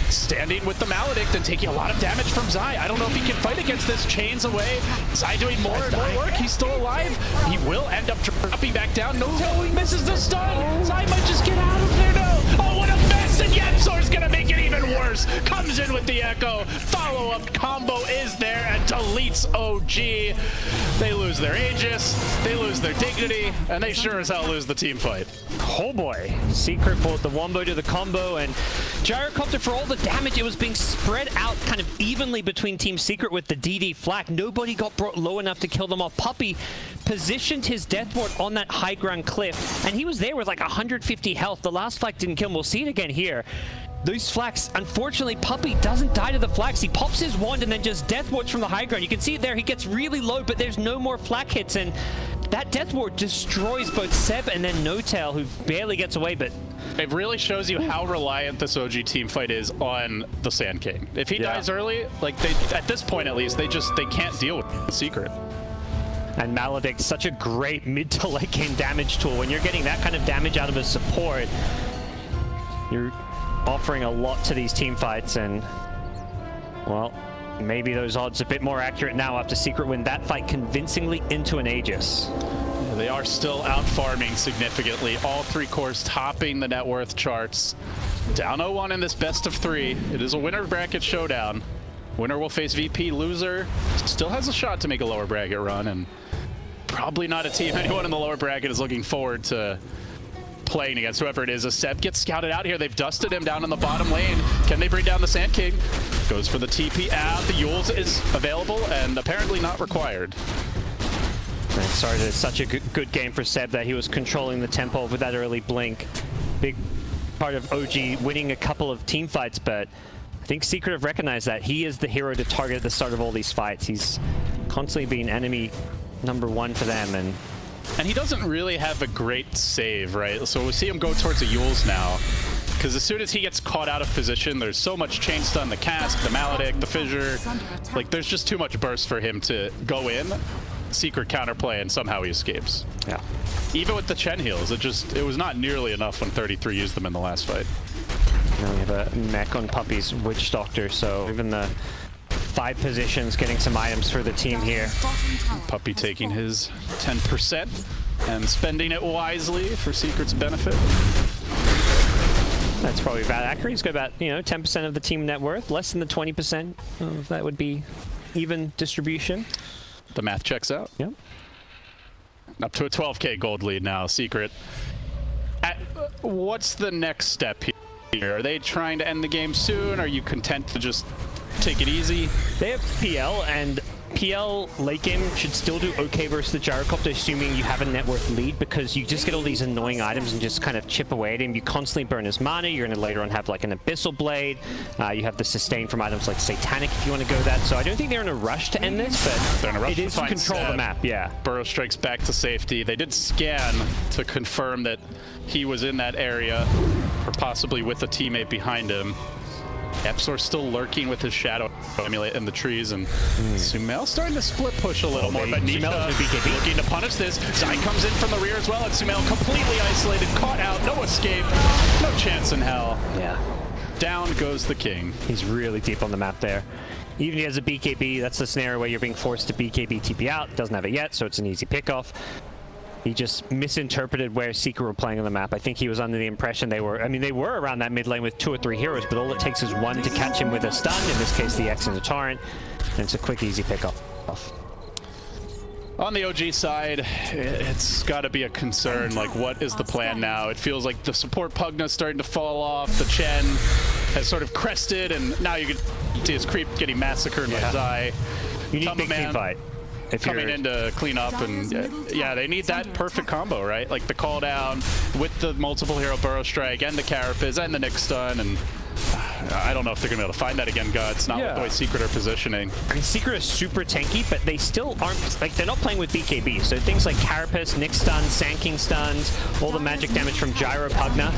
Standing with the Maledict and taking a lot of damage from Zai. I don't know if he can fight against this. Chains away. Zai doing more and more work. He's still alive. He will end up dropping back down. No-Tail misses the stun. Zai might just get out of there now. Oh, what a mess. And Yapzor's going to make it even worse. Comes in with the Echo. Follow-up combo is there and deletes OG. They lose their Aegis. They lose their dignity. And they sure as hell lose the team fight. Oh boy. Secret brought the wombo to the combo, and Gyrocopter, for all the damage, it was being spread out kind of evenly between Team Secret with the DD flak. Nobody got brought low enough to kill them off. Puppy positioned his death ward on that high ground cliff, and he was there with like 150 health. The last flak didn't kill him. We'll see it again here. Those flaks, unfortunately, Puppy doesn't die to the flaks. He pops his wand and then just death wards from the high ground. You can see it there. He gets really low, but there's no more flak hits, and that death ward destroys both Seb and then No-Tail, who barely gets away, but it really shows you how reliant this OG team fight is on the Sand King. If he dies early, like at this point at least, they can't deal with the Secret. And Maledict, such a great mid to late game damage tool. When you're getting that kind of damage out of a support, you're offering a lot to these team fights, and well, maybe those odds a bit more accurate now after Secret win that fight convincingly into an Aegis. They are still out farming significantly. All three cores topping the net worth charts. Down 0-1 in this best of 3. It is a winner bracket showdown. Winner will face VP. Loser still has a shot to make a lower bracket run, and probably not a team anyone in the lower bracket is looking forward to playing against, whoever it is. As Seb gets scouted out here, they've dusted him down in the bottom lane. Can they bring down the Sand King? Goes for the TP out. The Yules is available and apparently not required. And started such a good game for Seb that he was controlling the tempo with that early blink. Big part of OG winning a couple of team fights, but I think Secret have recognized that he is the hero to target at the start of all these fights. He's constantly been enemy #1 for them, and he doesn't really have a great save, right? So we see him go towards the Yules now, because as soon as he gets caught out of position, there's so much chain stun, the cask, the maledict, the fissure. Like, there's just too much burst for him to go in, Secret counterplay, and somehow he escapes. yeah. Even with the Chen heals, it was not nearly enough when 33 used them in the last fight. Now we have a mech on Puppy's Witch Doctor, so even the 5 positions getting some items for the team here. Puppy taking his 10% and spending it wisely for Secret's benefit. That's probably about accurate. He's got about, 10% of the team net worth, less than the 20%. That would be even distribution. The math checks out. Yep. Up to a 12K gold lead now, Secret. What's the next step here? Are they trying to end the game soon? Are you content to just take it easy? They have PL, and PL late game should still do okay versus the Gyrocopter, assuming you have a net worth lead, because you just get all these annoying items and just kind of chip away at him. You constantly burn his mana. You're going to later on have like an Abyssal Blade. You have the sustain from items like Satanic if you want to go that. So I don't think they're in a rush to end this, but they're in a rush it is to control the map, yeah. Burrow strikes back to safety. They did scan to confirm that he was in that area, or possibly with a teammate behind him. Epsor still lurking with his shadow emulate in the trees, and Sumail starting to split push a little more, but Nisha looking to punish this. Zai comes in from the rear as well, and Sumail completely isolated, caught out, no escape, no chance in hell. Yeah. Down goes the King. He's really deep on the map there. Even if he has a BKB, that's the scenario where you're being forced to BKB TP out. Doesn't have it yet, so it's an easy pickoff. He just misinterpreted where Secret were playing on the map. I think he was under the impression they were around that mid lane with 2 or 3 heroes, but all it takes is one to catch him with a stun, in this case the X and the Torrent, and it's a quick, easy pickup. On the OG side, it's got to be a concern. Like, what is the plan now? It feels like the support Pugna's starting to fall off. The Chen has sort of crested, and now you can see his creep getting massacred by Zai. You need big team fight. Coming in to clean up, and yeah, they need that perfect combo, right? Like the call down with the multiple hero burrow strike and the Carapace and the Nick stun, and I don't know if they're gonna be able to find that again, Guts. Not with the way Secret are positioning. I mean, Secret is super tanky, but they still aren't, like, they're not playing with BKB. So things like Carapace, Nick stun, Sand King stuns, all the magic damage from Gyro Pugna,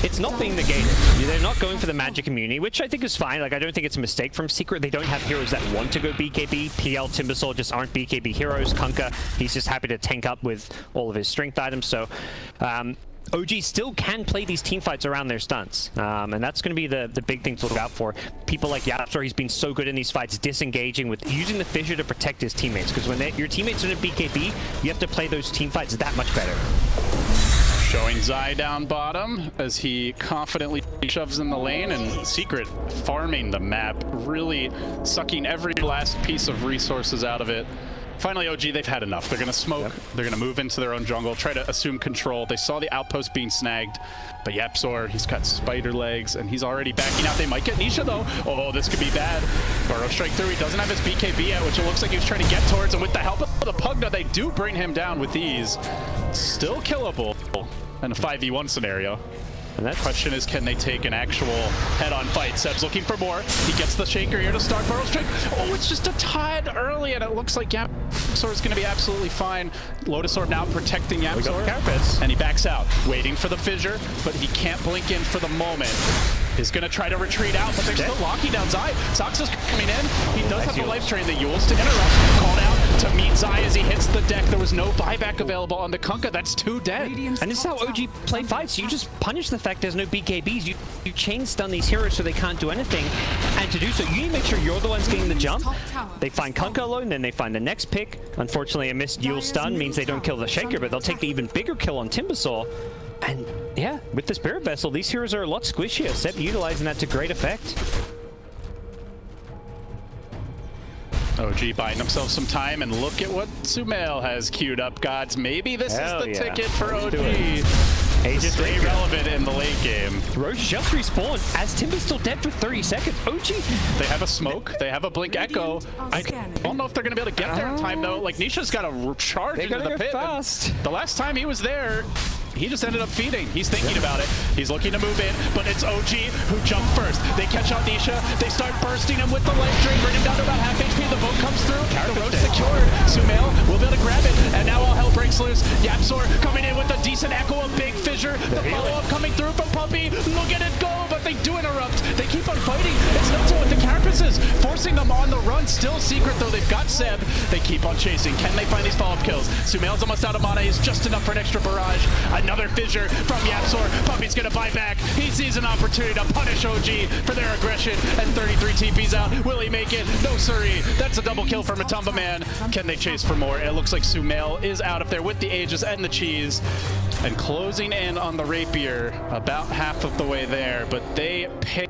it's not being negated. They're not going for the magic immunity, which I think is fine. Like, I don't think it's a mistake from Secret. They don't have heroes that want to go BKB. PL, Timbersaw just aren't BKB heroes. Kunkka, he's just happy to tank up with all of his strength items. So, OG still can play these team fights around their stunts, and that's going to be the big thing to look out for. People like Yapsor, he's been so good in these fights, disengaging with using the fissure to protect his teammates, because when your teammates are in a BKB, you have to play those team fights that much better. Showing Zai down bottom as he confidently shoves in the lane, and Secret farming the map, really sucking every last piece of resources out of it. Finally, OG, they've had enough. They're going to smoke. They're going to move into their own jungle, try to assume control. They saw the outpost being snagged, but Yapsor, he's got spider legs, and he's already backing out. They might get Nisha, though. Oh, this could be bad. Burrow strike through. He doesn't have his BKB yet, which it looks like he was trying to get towards, and with the help of the Pugna, they do bring him down with ease. Still killable in a 5v1 scenario. And that question is, can they take an actual head-on fight? Seb's looking for more. He gets the Shaker here to start Burrow strike. Oh, it's just a tad early, and it looks like Yapsor is going to be absolutely fine. Lotus Orb now protecting Yapsor. And he backs out, waiting for the fissure, but he can't blink in for the moment. He's going to try to retreat out, but they're still locking down Zai. Sox is coming in. He does have the life drain. The Yules to interrupt. Called out to meet Zai as he hits the deck. There was no buyback available on the Kunkka. That's 2 dead. And this is how OG play fights. You just punish the fact there's no BKBs. You chain stun these heroes so they can't do anything. And to do so, you need to make sure you're the ones getting the jump. They find Kunkka alone, then they find the next pick. Unfortunately, a missed Yule stun means they don't kill the Shaker, but they'll take the even bigger kill on Timbersaw. And yeah, with the Spirit Vessel, these heroes are a lot squishier. Seb utilizing that to great effect. OG buying himself some time, and look at what Sumail has queued up, gods. Maybe this Hell is the yeah. ticket for Let's OG. do it. To stay relevant in the late game. Roche just respawned as Timber's still dead for 30 seconds. OG. They have a smoke, they have a blink echo. I don't know if they're going to be able to get there in time, though. Like, Nisha's got to charge into the pit. Fast. The last time he was there, he just ended up feeding. He's thinking about it. He's looking to move in, but it's OG who jumped first. They catch out Nisha. They start bursting him with the life drain, bring him down to about half HP. The boat comes through. The road secured. Sumail will be able to grab it, and now all hell breaks loose. Yapzor coming in with a decent echo of Big Fissure. The follow-up coming through from Puppy. Look at it go, but they do interrupt. They keep on fighting. It's Noto with the carapaces, forcing them on the run. Still Secret, though. They've got Seb. They keep on chasing. Can they find these follow-up kills? Sumail's almost out of mana. He's just enough for an extra barrage. Another fissure from Yapzor. Puppy's gonna buy back. He sees an opportunity to punish OG for their aggression, and 33 TP's out. Will he make it? No siree. That's a double kill for Matumba Man. Can they chase for more? It looks like Sumail is out of there with the Aegis and the cheese, and closing in on the Rapier, about half of the way there, but they pay.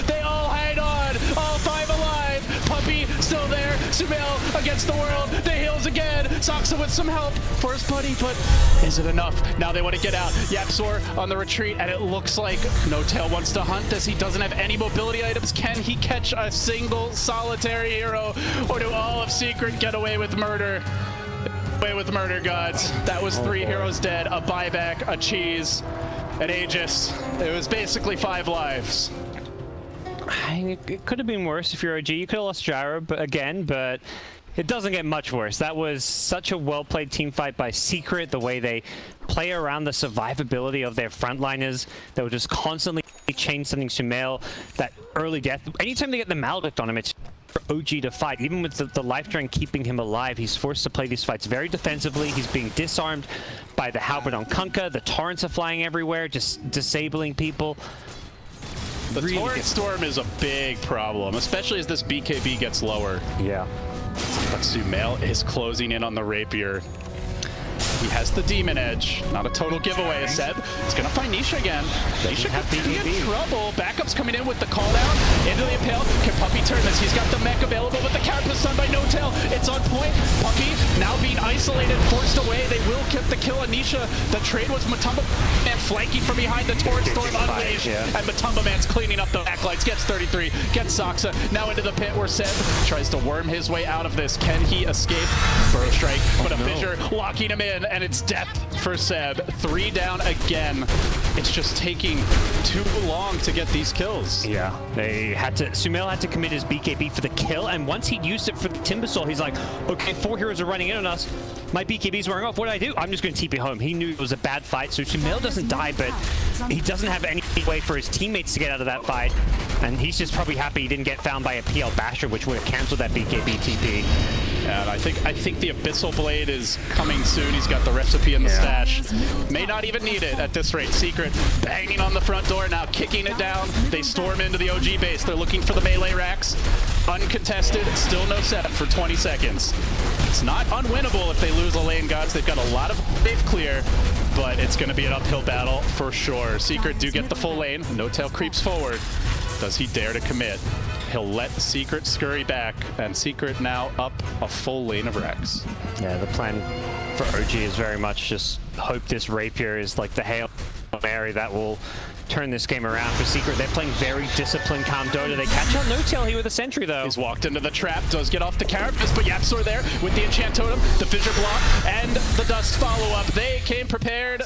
They all hang on, all five alive. Puppy still there. Sumail against the world. The heals again. Saksa with some help for his buddy, but is it enough? Now they want to get out. Yapzor on the retreat, and it looks like No Tail wants to hunt this. He doesn't have any mobility items. Can he catch a single solitary hero, or do all of Secret get away with murder? Away with murder, gods. That was 3 heroes dead, a buyback, a cheese, an Aegis. It was basically 5 lives. It could have been worse if you're OG. You could have lost Gyro again, but it doesn't get much worse. That was such a well-played team fight by Secret, the way they play around the survivability of their frontliners. They were just constantly chain-sending Sumail. That early death, anytime they get the Maledict on him, it's for OG to fight. Even with the life drain keeping him alive, he's forced to play these fights very defensively. He's being disarmed by the Halberd on Kunkka. The torrents are flying everywhere, just disabling people. The Torrent Storm is a big problem, especially as this BKB gets lower. Yeah. But Sumail is closing in on the Rapier. He has the Demon Edge. Not a total giveaway. Seb is going to find Nisha again. Nisha could be in trouble. Backup's coming in with the call down. Into the Impale. Can Puppy turn this? He's got the mech available, but the Carapace done by No Tail. It's on point. Puppy now being isolated, forced away. They will get the kill on Nisha. The trade was Matumba Man flanking from behind the Torrent Storm unleashed. And Matumba Man's cleaning up the backlights. Gets 33. Gets Saksa. Now into the pit where Seb tries to worm his way out of this. Can he escape? Burrow strike, but a fissure locking him in. And it's death for Seb. 3 down again. It's just taking too long to get these kills. Yeah, they had to. Sumail had to commit his BKB for the kill, and once he'd used it for the Timbersaw, he's like, okay, 4 heroes are running in on us. My BKB's wearing off. What do I do? I'm just going to TP home. He knew it was a bad fight, so Sumail doesn't die, but he doesn't have any way for his teammates to get out of that fight, and he's just probably happy he didn't get found by a PL Basher, which would have canceled that BKB TP. And I think the Abyssal Blade is coming soon. He's got the recipe in the stash. May not even need it at this rate. Secret banging on the front door, now kicking it down. They storm into the OG base. They're looking for the melee racks. Uncontested, still no set for 20 seconds. It's not unwinnable if they lose a lane, gods. They've got a lot of wave clear, but it's going to be an uphill battle for sure. Secret do get the full lane. No Tail creeps forward. Does he dare to commit? He'll let Secret scurry back, and Secret now up a full lane of Rex. Yeah, the plan for OG is very much just hope this Rapier is like the Hail Mary that will turn this game around for Secret. They're playing very disciplined, calm Dota. They catch out No-Tail here with a sentry, though. He's walked into the trap, does get off the carapace, but Yapsor there with the enchant totem, the fissure block, and the dust follow-up. They came prepared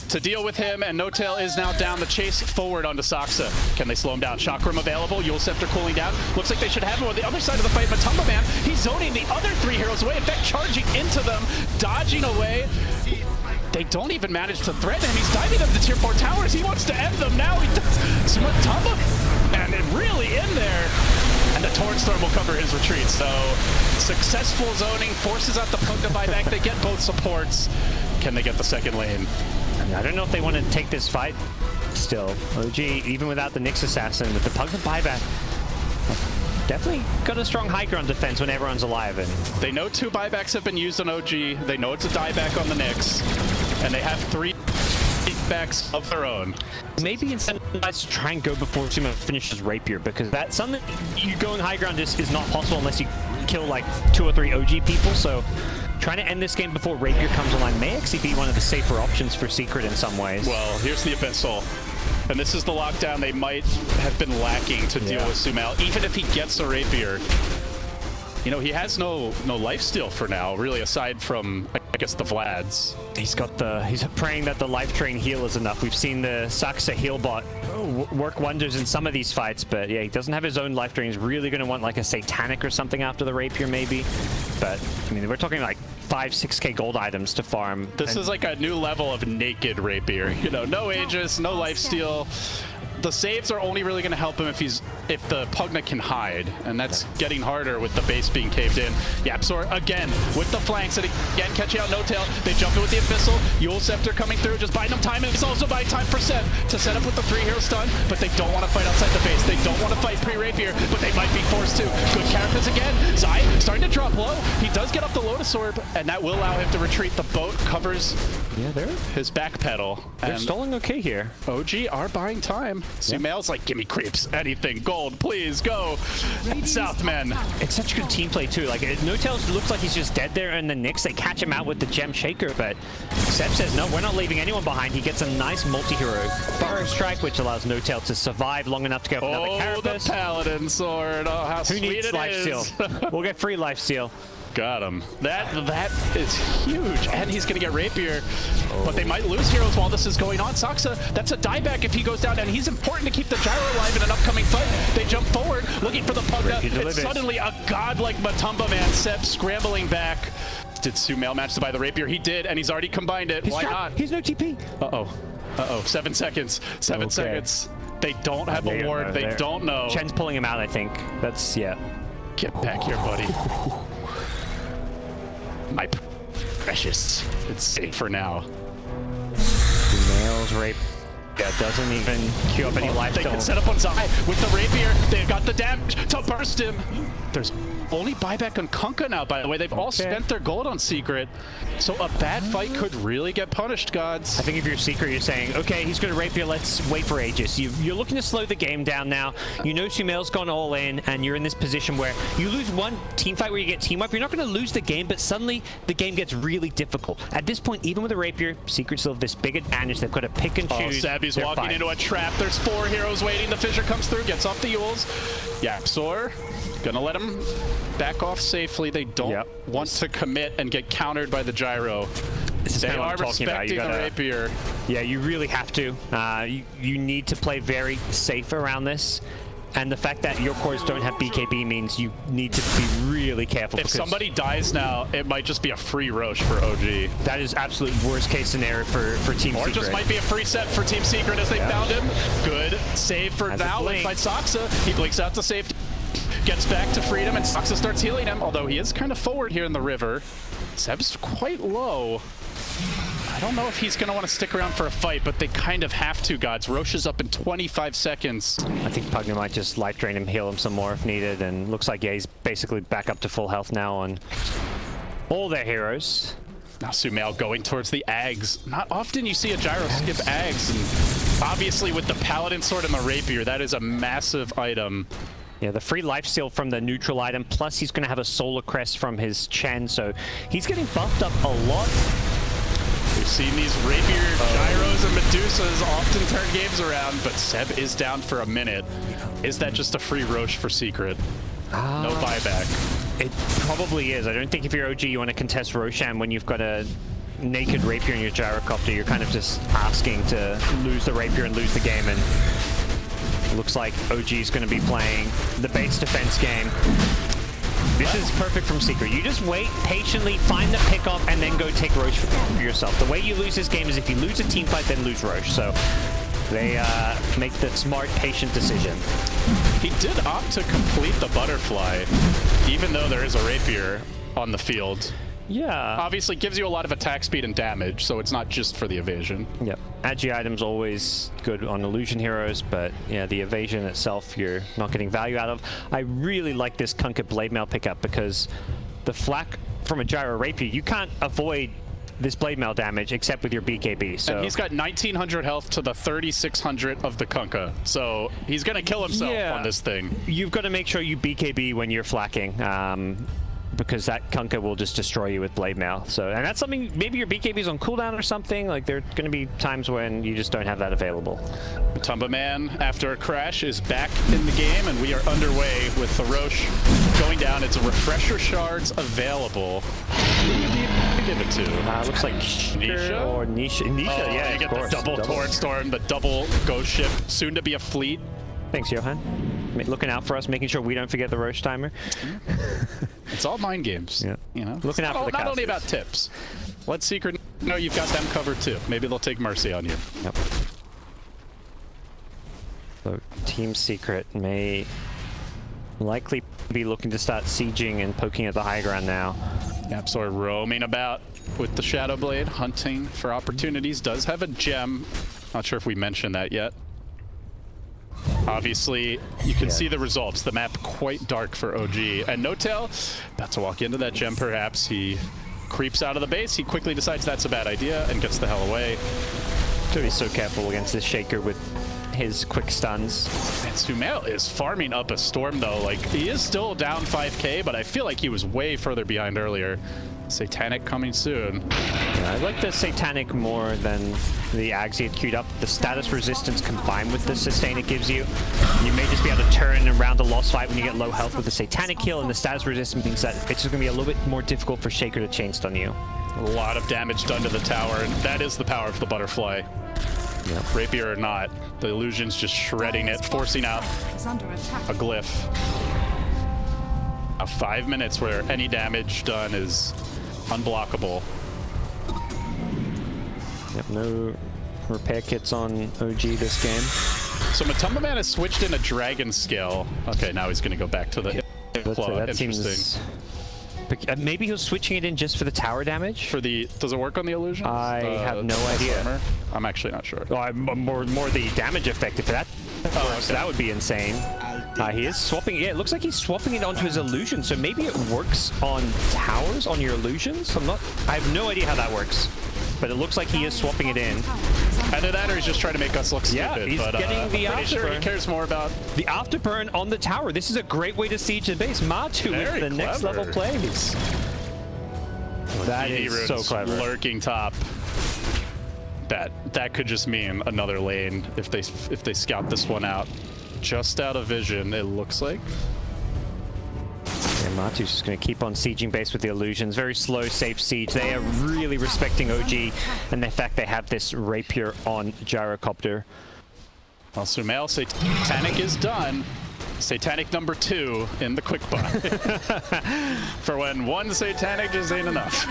to deal with him, and No-Tail is now down the chase forward onto Saksa. Can they slow him down? Chakram available, Yule Scepter cooling down. Looks like they should have him on the other side of the fight. Matumba Man, he's zoning the other 3 heroes away. In fact, charging into them, dodging away. They don't even manage to threaten him. He's diving up the tier 4 towers. He wants to end them now. He does. Matumba Man, and really in there. And the Torrent Storm will cover his retreat. So successful zoning, forces out the Pug to buy back. They get both supports. Can they get the second lane? I don't know if they want to take this fight still. OG, even without the Nyx Assassin, with the Pug to buyback, definitely got a strong high ground defense when everyone's alive. And they know 2 buybacks have been used on OG. They know it's a dieback on the Nyx. And they have 3 backs of their own. maybe incentivized to try and go before Sumail finishes Rapier, because that's something you going high ground is not possible unless you kill like 2 or 3 OG people. So trying to end this game before Rapier comes online may actually be one of the safer options for Secret in some ways. Well, here's the Abyssal. And this is the lockdown they might have been lacking to deal with Sumail. Even if he gets a Rapier, you know, he has no lifesteal for now, really, aside from, I guess, the Vlads. He's praying that the life train heal is enough. We've seen the Saksa heal bot work wonders in some of these fights, but yeah, he doesn't have his own life train. He's really going to want like a Satanic or something after the Rapier, maybe. But I mean, we're talking like 5-6k gold items to farm. This is like a new level of naked Rapier. You know, no Aegis, no lifesteal. The saves are only really going to help him if the Pugna can hide, and that's getting harder with the base being caved in. Yapsor again with the flanks, and again catching out No-Tail. They jump in with the Abyssal. Yule Scepter coming through, just buying them time, and it's also buying time for Seb to set up with the 3-hero stun, but they don't want to fight outside the base. They don't want to fight pre-Rapier, but they might be forced to. Good carapace again. Zai starting to drop low. He does get up the Lotus Orb, and that will allow him to retreat. The boat covers his back pedal. They're stalling okay here. OG are buying time. Sumail's like, give me creeps, anything, gold, please, go. Southman. It's such good team play too. Like, No-Tail looks like he's just dead there, and the Nyx, they catch him out with the Gem Shaker, but Seb says, no, we're not leaving anyone behind. He gets a nice multi-hero Burrow Strike, which allows No-Tail to survive long enough to go for another carapace. The Paladin Sword. Oh, how Who sweet needs it life is. steal? We'll get free life steal. Got him. That is huge, and he's gonna get Rapier, but they might lose heroes while this is going on. Saksa, that's a dieback if he goes down, and he's important to keep the Gyro alive in an upcoming fight. They jump forward, looking for the Pugna, and suddenly a godlike Matumba Man, Seb scrambling back. Did Sumail manage to buy the Rapier? He did, and he's already combined it. Why not? He's no TP. Uh-oh. 7 seconds. 7 seconds. They don't have a ward. They don't know. Chen's pulling him out, I think. That's, yeah. Get back here, buddy. My precious. It's safe for now. Sumail's Rapier. Yeah, doesn't even queue up any life. They can set up on Zai with the Rapier. They've got the damage to burst him. There's only buyback on Kunkka now, by the way. They've all spent their gold on Secret. So a bad fight could really get punished, gods. I think if you're Secret, you're saying, okay, he's going to Rapier, let's wait for Aegis. You're looking to slow the game down now. You know Sumail's gone all in, and you're in this position where you lose one team fight where you get team wipe. You're not going to lose the game, but suddenly the game gets really difficult. At this point, even with a Rapier, Secret still have this big advantage. They've got to pick and choose. Savvy's walking into a trap. There's 4 heroes waiting. The Fissure comes through, gets off the Yules. Yapsor gonna let him back off safely. They don't want to commit and get countered by the Gyro. They are respecting the Rapier. Yeah, you really have to. You need to play very safe around this. And the fact that your cores don't have BKB means you need to be really careful. If somebody dies now, it might just be a free Roche for OG. That is absolute worst case scenario for Team Secret. Or just might be a free set for Team Secret as they found him. Good save for now by Saksa. He blinks out to safety. Gets back to freedom, and Saksa starts healing him, although he is kind of forward here in the river. Seb's quite low. I don't know if he's going to want to stick around for a fight, but they kind of have to, gods. Roche is up in 25 seconds. I think Pugna might just life drain him, heal him some more if needed, and looks like he's basically back up to full health now on all their heroes. Now Sumail going towards the Ags. Not often you see a Gyro skip Ags, and obviously with the Paladin Sword and the Rapier, that is a massive item. Yeah, the free lifesteal from the neutral item, plus he's going to have a Solar Crest from his Chen, so he's getting buffed up a lot. We've seen these Rapier, Gyros, and Medusas often turn games around, but Seb is down for a minute. Is that just a free Roche for Secret? No buyback. It probably is. I don't think if you're OG, you want to contest Roshan when you've got a naked Rapier in your gyrocopter. You're kind of just asking to lose the Rapier and lose the game, and looks like OG is going to be playing the base defense game. This is perfect from Secret. You just wait patiently, find the pickup, and then go take Roche for yourself. The way you lose this game is if you lose a team fight, then lose Roche. So they make the smart, patient decision. He did opt to complete the butterfly, even though there is a Rapier on the field. Yeah. Obviously gives you a lot of attack speed and damage, so it's not just for the evasion. Yep. Agi items always good on illusion heroes, but yeah, the evasion itself you're not getting value out of. I really like this Kunkka Blade Mail pickup because the flak from a Gyro Rapier, you can't avoid this Blade Mail damage except with your BKB. So and he's got 1900 health to the 3600 of the Kunkka, so he's gonna kill himself on this thing. You've got to make sure you BKB when you're flakking. Because that Kunkka will just destroy you with Blade Mail. So, and that's something, maybe your BKB is on cooldown or something. Like, there are going to be times when you just don't have that available. Tumba Man, after a crash, is back in the game, and we are underway with the Roche going down. It's a refresher shards available. Who would you give it to? Looks like Nisha or Nisha. Nisha, yeah, you get the double Torrent Storm, the double Ghost Ship, soon to be a fleet. Thanks, Johan. Looking out for us, making sure we don't forget the Roche timer. It's all mind games. Yeah. You know, looking out for the not only about tips. Let Secret know you've got them covered too. Maybe they'll take mercy on you. Yep. So Team Secret may likely be looking to start sieging and poking at the high ground now. Yep, so we're roaming about with the Shadow Blade, hunting for opportunities. Does have a gem. Not sure if we mentioned that yet. Obviously, you can see the results. The map quite dark for OG. And No-Tail, about to walk into that gem perhaps. He creeps out of the base. He quickly decides that's a bad idea and gets the hell away. So he's so careful against this Shaker with his quick stuns. And Sumail is farming up a Storm though. Like, he is still down 5k, but I feel like he was way further behind earlier. Satanic coming soon. Yeah, I like the Satanic more than the Ags he had queued up. The status resistance combined with the sustain it gives you. You may just be able to turn around a lost fight when you get low health with the Satanic heal, and the status resistance means that it's just going to be a little bit more difficult for Shaker to chain stun you. A lot of damage done to the tower, and that is the power of the butterfly. Yep. Rapier or not, the illusion's just shredding it, forcing out a glyph. 5 minutes where any damage done is unblockable. Yep, no repair kits on OG this game. So Matumba Man has switched in a dragon scale. Okay, now he's going to go back to the claw. That Interesting. seems... Maybe he was switching it in just for the tower damage? For the... Does it work on the illusion? I have no idea. Armor? I'm actually not sure. Well, more the damage effect. If that works, that would be insane. He is swapping. Yeah, it looks like he's swapping it onto his illusion. So maybe it works on towers, on your illusions. I have no idea how that works. But it looks like he is swapping it in. Either that or he's just trying to make us look stupid. Yeah, he's getting the afterburn. Sure he cares more about the afterburn on the tower. This is a great way to siege the base. Matu with the next level plays. That is so clever. Lurking top. That could just mean another lane if they scout this one out. Just out of vision, it looks like. Yeah, Matu's just going to keep on sieging base with the illusions. Very slow, safe siege. They are really respecting OG, and the fact they have this Rapier on Gyrocopter. Well, Sumail, Satanic is done. Satanic number 2 in the quick buy. For when one Satanic just ain't enough.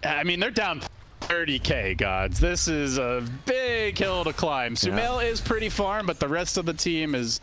I mean, they're down 30k, gods. This is a big hill to climb. Sumail is pretty farm, but the rest of the team is...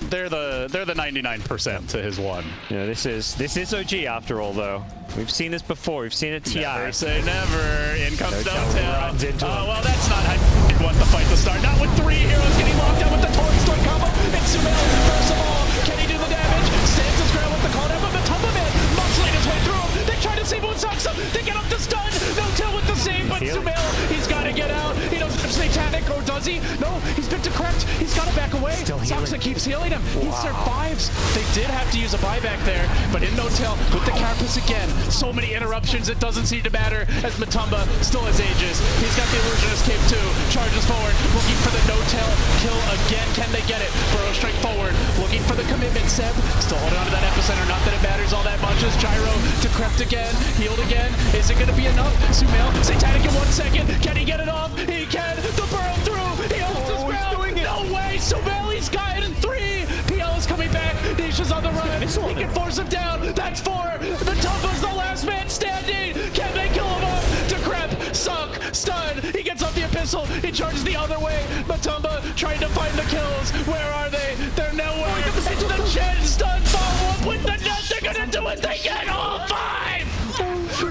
They're the 99% to his 1. Yeah, this is OG after all, though. We've seen this before. We've seen it TI. Never say never. In comes No-Tail. Oh, well, that's not how you want the fight to start. Not with 3 heroes getting locked down with the Torrent Storm combo. It's Sumail, first of all. Can he do the damage? Stands his ground with the call down, but the Tumba Man muscling his way through him. They try to see what sucks him. They get up the stun. No-Tail with the save, but Sumail, he's got to get out. He knows Satanic, or does he? No, he's been to correct. He's got to back away. Still Soxa keeps healing him. He survives. They did have to use a buyback there, but in no-tail with the carapace again. So many interruptions, it doesn't seem to matter as Matumba still has Aegis. He's got the Illusionist Cape too. Charges forward, looking for the no-tail kill again. Can they get it? Burrow straight forward, looking for the commitment. Seb still holding on to that epicenter. Not that it matters all that much as Gyro decrept again, healed again. Is it going to be enough? Sumail, Satanic in 1 second. Can he get it off? He can. The Burrow through. He holds his ground. No way. Sumail, he's got it in 3. PL is coming back. Nisha's on the run. He can force him down. That's 4. Matumba's the last man standing. Can they kill him off? Decrep, suck, stun. He gets off the epistle. He charges the other way. Matumba trying to find the kills. Where are they? They're nowhere. It's the Chen stun follow up with the net. They're gonna do it. They get all 5.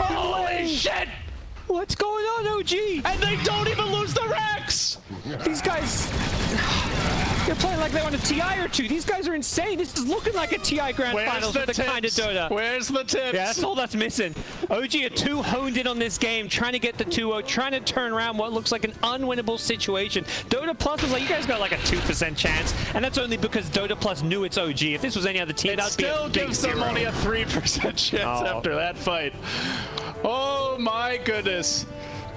Holy shit. What's going on, OG? And they don't even lose the Rex. These guys, they're playing like they're on a TI or 2. These guys are insane. This is looking like a TI Grand Finals with the kind of Dota. Where's the tips? Yeah, that's all that's missing. OG are too honed in on this game, trying to get the 2-0, trying to turn around what looks like an unwinnable situation. Dota Plus was like, you guys got like a 2% chance, and that's only because Dota Plus knew it's OG. If this was any other team, that would be a big gives them only a 3% chance after that fight. Oh my goodness.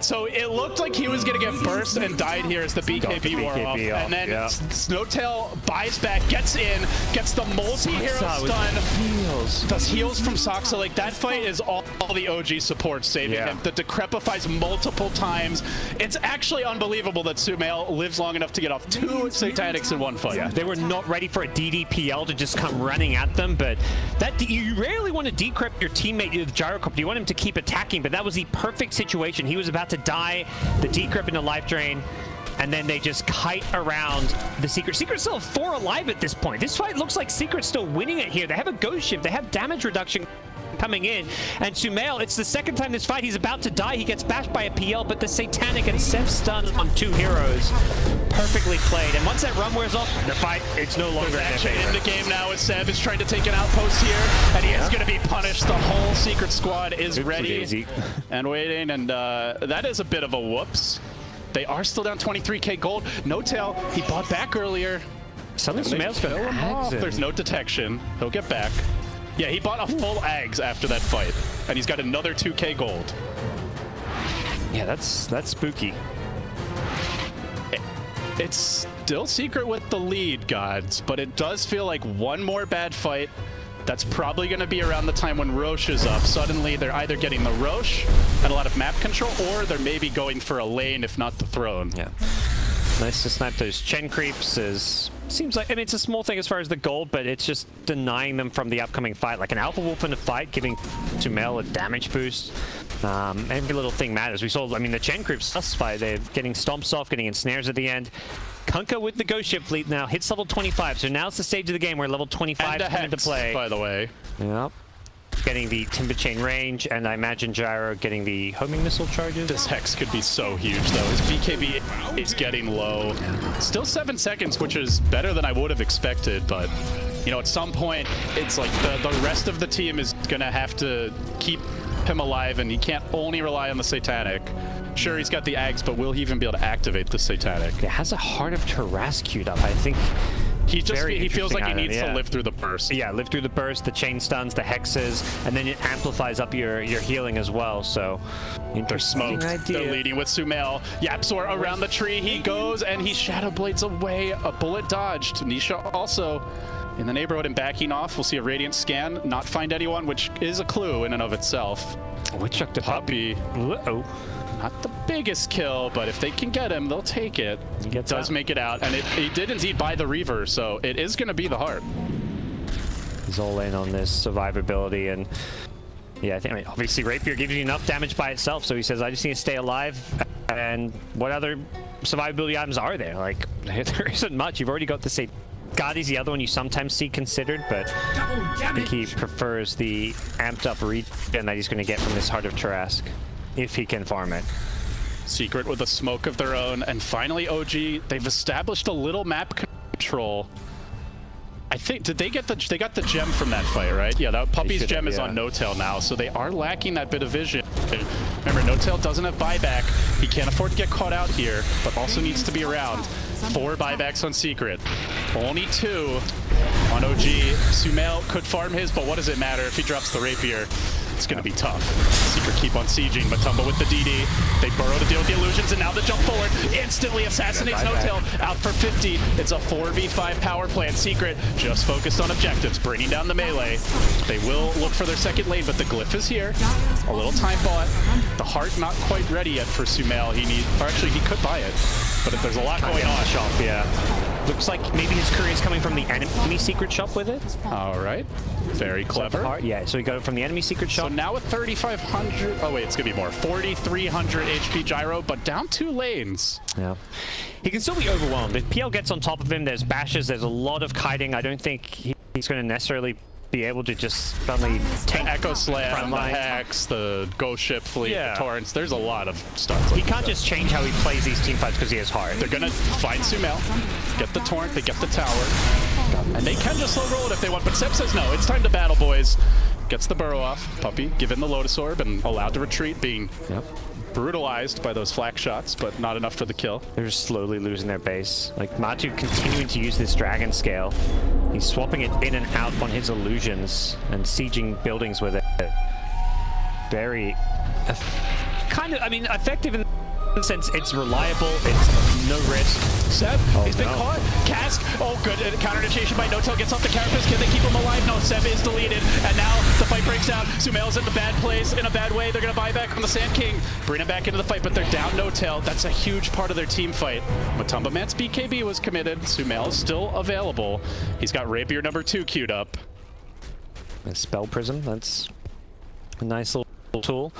So it looked like he was going to get burst and died here as the BKB wore off. And then no-tail buys back, gets in, gets the multi-hero stun. Does heals from Soxa. Like, that fight is all the OG support saving him. The decrepifies multiple times. It's actually unbelievable that Sumail lives long enough to get off 2 Satanics in 1 fight. Yeah, they were not ready for a DDPL to just come running at them, but that you rarely want to decrypt your teammate with Gyrocopter. You want him to keep attacking, but that was the perfect situation. He was about to die, the decrypt into life drain, and then they just kite around the Secret. Secret's still 4 alive at this point. This fight looks like Secret's still winning it here. They have a ghost shift, they have damage reduction coming in, and Sumail, it's the second time this fight he's about to die. He gets bashed by a PL, but the Satanic and Seth stun on 2 heroes. Perfectly played, and once that run wears off, the fight, it's no longer actually in the game now as Seb is trying to take an outpost here, and he is going to be punished. The whole Secret squad is ready and waiting, and that is a bit of a whoops. They are still down 23k gold. No-tail, he bought back earlier. Something Sumail's going to off. There's no detection. He'll get back. Yeah, he bought a full Ags after that fight, and he's got another 2k gold. Yeah, that's spooky. It's still Secret with the lead, gods, but it does feel like one more bad fight. That's probably going to be around the time when Roche is up. Suddenly, they're either getting the Roche and a lot of map control, or they're maybe going for a lane, if not the throne. Yeah. Nice to snipe those Chen creeps. Seems like, I mean, it's a small thing as far as the gold, but it's just denying them from the upcoming fight. Like an Alpha Wolf in a fight, giving Sumail a damage boost. Every little thing matters. We saw, I mean, the Chen creeps us fight. They're getting stomps off, getting ensnares at the end. Kunkka with the Ghost Ship fleet now hits level 25. So now it's the stage of the game where level 25 is coming into play. By the way. Yep. Getting the Timber Chain range, and I imagine Gyro getting the homing missile charges. This Hex could be so huge, though. His BKB is getting low. Still 7 seconds, which is better than I would have expected, but, you know, at some point, it's like the rest of the team is going to have to keep him alive, and he can't only rely on the Satanic. Sure, he's got the Ags, but will he even be able to activate the Satanic? It has a Heart of Taras queued up, I think. He feels like he needs to live through the burst. Yeah, live through the burst, the chain stuns, the hexes, and then it amplifies up your healing as well. So they're smoked. They're leading with Sumail. Yapsor around the tree. He goes and he Shadow Blades away. A bullet dodged. Nisha also in the neighborhood and backing off. We'll see a Radiant scan, not find anyone, which is a clue in and of itself. Witchuck the Puppy. Uh-oh. Not the biggest kill, but if they can get him, they'll take it. He does make it out, and he did indeed buy the Reaver, so it is going to be the heart. He's all in on this survivability, and yeah, I mean, obviously Rapier gives you enough damage by itself, so he says, I just need to stay alive, and what other survivability items are there? Like, there isn't much. You've already got the same. Guardi's the other one you sometimes see considered, but I think he prefers the amped up regen that he's going to get from this Heart of Tarask, if he can farm it. Secret with a smoke of their own, and finally OG, they've established a little map control. I think, they got the gem from that fight, right? Yeah, that Puppy's gem is on No-tail now, so they are lacking that bit of vision. Remember, No-tail doesn't have buyback. He can't afford to get caught out here, but also needs to be around. 4 buybacks on Secret. Only 2 on OG. Sumail could farm his, but what does it matter if he drops the Rapier? It's going to be tough. Secret keep on sieging. Matumba with the DD. They burrow to deal with the illusions, and now the jump forward instantly assassinates No-Tail. Out for 50. It's a 4v5 power play, and Secret just focused on objectives, bringing down the melee. They will look for their second lane, but the glyph is here. A little time bought. The heart not quite ready yet for Sumail. Or actually, he could buy it, but if there's a lot going on. Shop, yeah. Looks like maybe his career is coming from the enemy secret shop with it. All right. Very clever. Yeah, so he got it from the enemy secret shop. So now with 3,500, oh wait, it's gonna be more. 4,300 HP Gyro, but down 2 lanes. Yeah. He can still be overwhelmed. If PL gets on top of him, there's bashes, there's a lot of kiting. I don't think he's going to necessarily be able to just suddenly take Echo Slam, the Hex, the Ghost Ship Fleet, the Torrents. There's a lot of stuff. He can't just change how he plays these team fights because he is hard. They're gonna find Sumail, get the Torrent, they get the tower, and they can just slow roll it if they want. But Seb says no. It's time to battle, boys. Gets the burrow off. Puppey given the Lotus Orb and allowed to retreat, being brutalized by those flak shots, but not enough for the kill. They're just slowly losing their base. Like Matu continuing to use this dragon scale. He's swapping it in and out on his illusions and sieging buildings with it. Very kind of, I mean, effective in the sense it's reliable, it's no risk. Seb, he's been caught. Cask, oh good, counter initiation by No-Tail, gets off the carapace. Can they keep him alive? No, Seb is deleted, and now the fight breaks out. Sumail's in the bad place, in a bad way. They're gonna buy back on the Sand King, bring him back into the fight, but they're down No-Tail. That's a huge part of their team fight. Matumba Man's BKB was committed. Sumail is still available. He's got Rapier number 2 queued up. A Spell Prism, that's a nice little tool.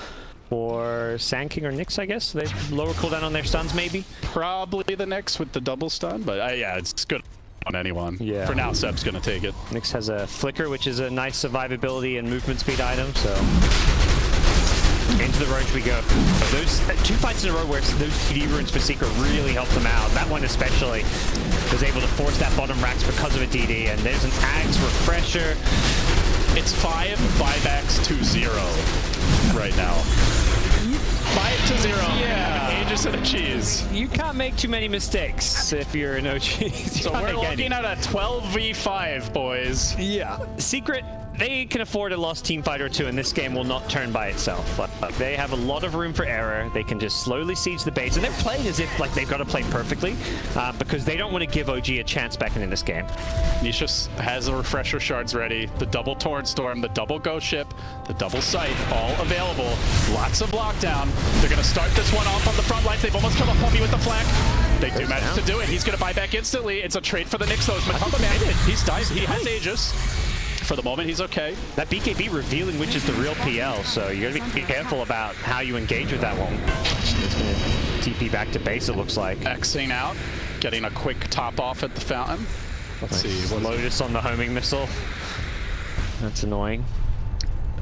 Or Sand King or Nyx, I guess. They lower cooldown on their stuns, maybe. Probably the Nyx with the double stun, but yeah, it's good on anyone. Yeah. For now, Seb's gonna take it. Nyx has a Flicker, which is a nice survivability and movement speed item, so into the Roach we go. Those 2 fights in a row where those TD runes for Secret really helped them out. That one especially was able to force that bottom racks because of a DD, and there's an Axe Refresher. It's 5 buybacks to 0 right now. 5 to 0. Yeah. Aegis and a cheese. You can't make too many mistakes if you're an OG. So we're looking at a 12v5, boys. Yeah. Secret, they can afford a lost team fight or 2, and this game will not turn by itself. But they have a lot of room for error. They can just slowly siege the base, and they're playing as if like they've got to play perfectly because they don't want to give OG a chance back in this game. Nishus has the refresher shards ready, the double Torrent Storm, the double Ghost Ship, the double Scythe, all available. Lots of lockdown. They're going to start this one off on the front lines. They've almost come up Puppey with the flak. They do manage to do it. He's going to buy back instantly. It's a trade for the Nyx, though. Matumba Man, he's died. He has Aegis. For the moment, he's okay. That BKB revealing which is the real PL, so you gotta be careful about how you engage with that one. It's gonna TP back to base, it looks like. Xing out, getting a quick top off at the fountain. Let's see. Lotus on the homing missile. That's annoying.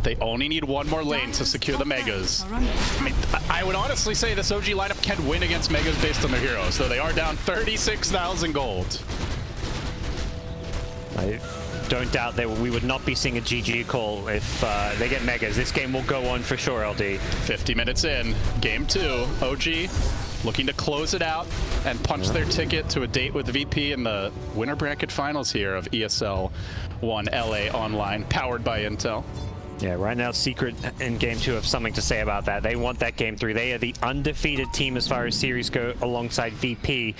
They only need 1 more lane to secure the Megas. I mean, I would honestly say this OG lineup can win against Megas based on their heroes, though they are down 36,000 gold. I don't doubt that we would not be seeing a GG call if they get Megas. This game will go on for sure, LD. 50 minutes in, game 2, OG looking to close it out and punch their ticket to a date with VP in the winner bracket finals here of ESL 1 LA Online, powered by Intel. Yeah, right now Secret in game 2 have something to say about that. They want that game 3. They are the undefeated team as far as series go alongside VP.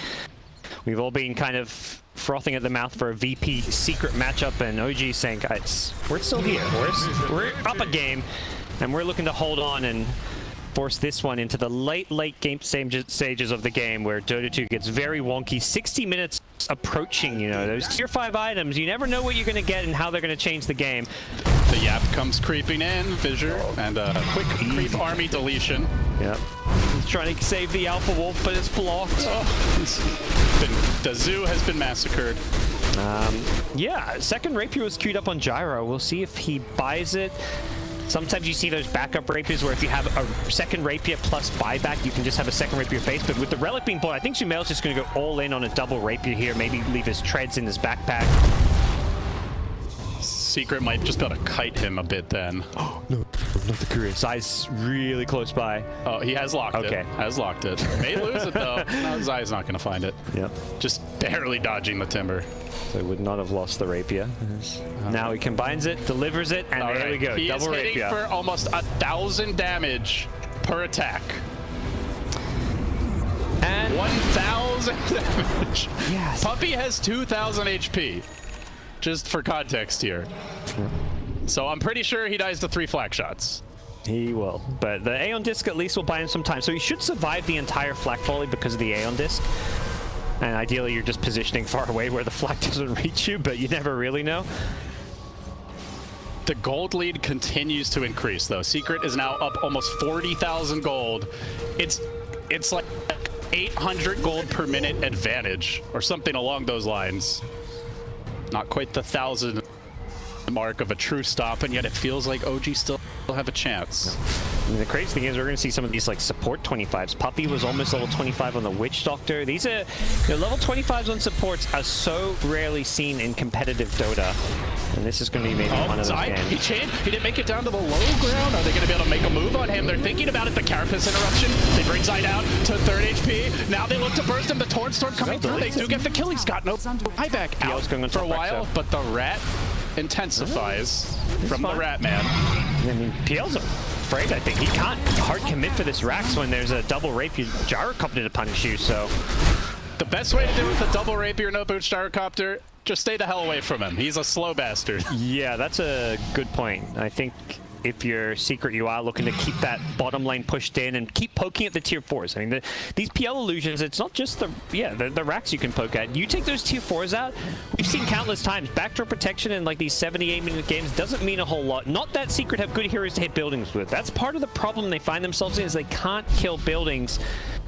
We've all been kind of frothing at the mouth for a VP Secret matchup, and OG saying, guys, we're still here. We're up a game, and we're looking to hold on and force this one into the late game stages of the game where Dota 2 gets very wonky. 60 minutes approaching, you know, those tier 5 items. You never know what you're going to get and how they're going to change the game. The Yap comes creeping in, Fissure, and a quick creep army deletion. Yep. He's trying to save the Alpha Wolf, but it's blocked. The zoo has been massacred. Yeah, second Rapier was queued up on Gyro. We'll see if he buys it. Sometimes you see those backup Rapiers where if you have a second Rapier plus buyback, you can just have a second Rapier face. But with the Relic being bought, I think Sumail's just going to go all in on a double Rapier here. Maybe leave his treads in his backpack. Secret might just be able to kite him a bit then. No, not the courier. Zai's really close by. Oh, he has locked it. Okay. Has locked it. May lose it though. No, Zai's not going to find it. Yep. Just barely dodging the timber. So he would not have lost the rapier. Now he combines it, delivers it, and All there right. we go. He Double is hitting rapier. for almost 1,000 damage per attack. And 1,000 damage. yes. Puppy has 2,000 HP. Just for context here. So I'm pretty sure he dies to 3 flak shots. He will. But the Aeon Disc at least will buy him some time. So he should survive the entire flak volley because of the Aeon Disc. And ideally you're just positioning far away where the flak doesn't reach you, but you never really know. The gold lead continues to increase though. Secret is now up almost 40,000 gold. It's like 800 gold per minute advantage or something along those lines. Not quite the 1,000 mark of a true stop, and yet it feels like OG still have a chance. I mean, the crazy thing is we're going to see some of these like support 25s. Puppy was almost level 25 on the Witch Doctor. These are, level 25s on supports are so rarely seen in competitive Dota. And this is going to be maybe one of those Zai, games. he changed. He didn't make it down to the low ground. Are they going to be able to make a move on him? They're thinking about it. The Carapace interruption. They bring Zai down to 3rd HP. Now they look to burst him. The Torn Storm coming through. They do get the kill. He's got no buyback out going on for a top while, back, but the rat intensifies from fine. the Rat Man. I mean, PL's afraid, I think. He can't hard commit for this Rax when there's a double Rapier gyrocopter to punish you, so... The best way to do it with a double Rapier, no boots gyrocopter, just stay the hell away from him. He's a slow bastard. Yeah, that's a good point. I think if you're Secret, you are looking to keep that bottom lane pushed in and keep poking at the tier 4s. I mean, these PL illusions, it's not just the racks you can poke at. You take those tier 4s out, we've seen countless times. Backdoor protection in like these 78-minute games doesn't mean a whole lot. Not that Secret have good heroes to hit buildings with. That's part of the problem they find themselves in, is they can't kill buildings.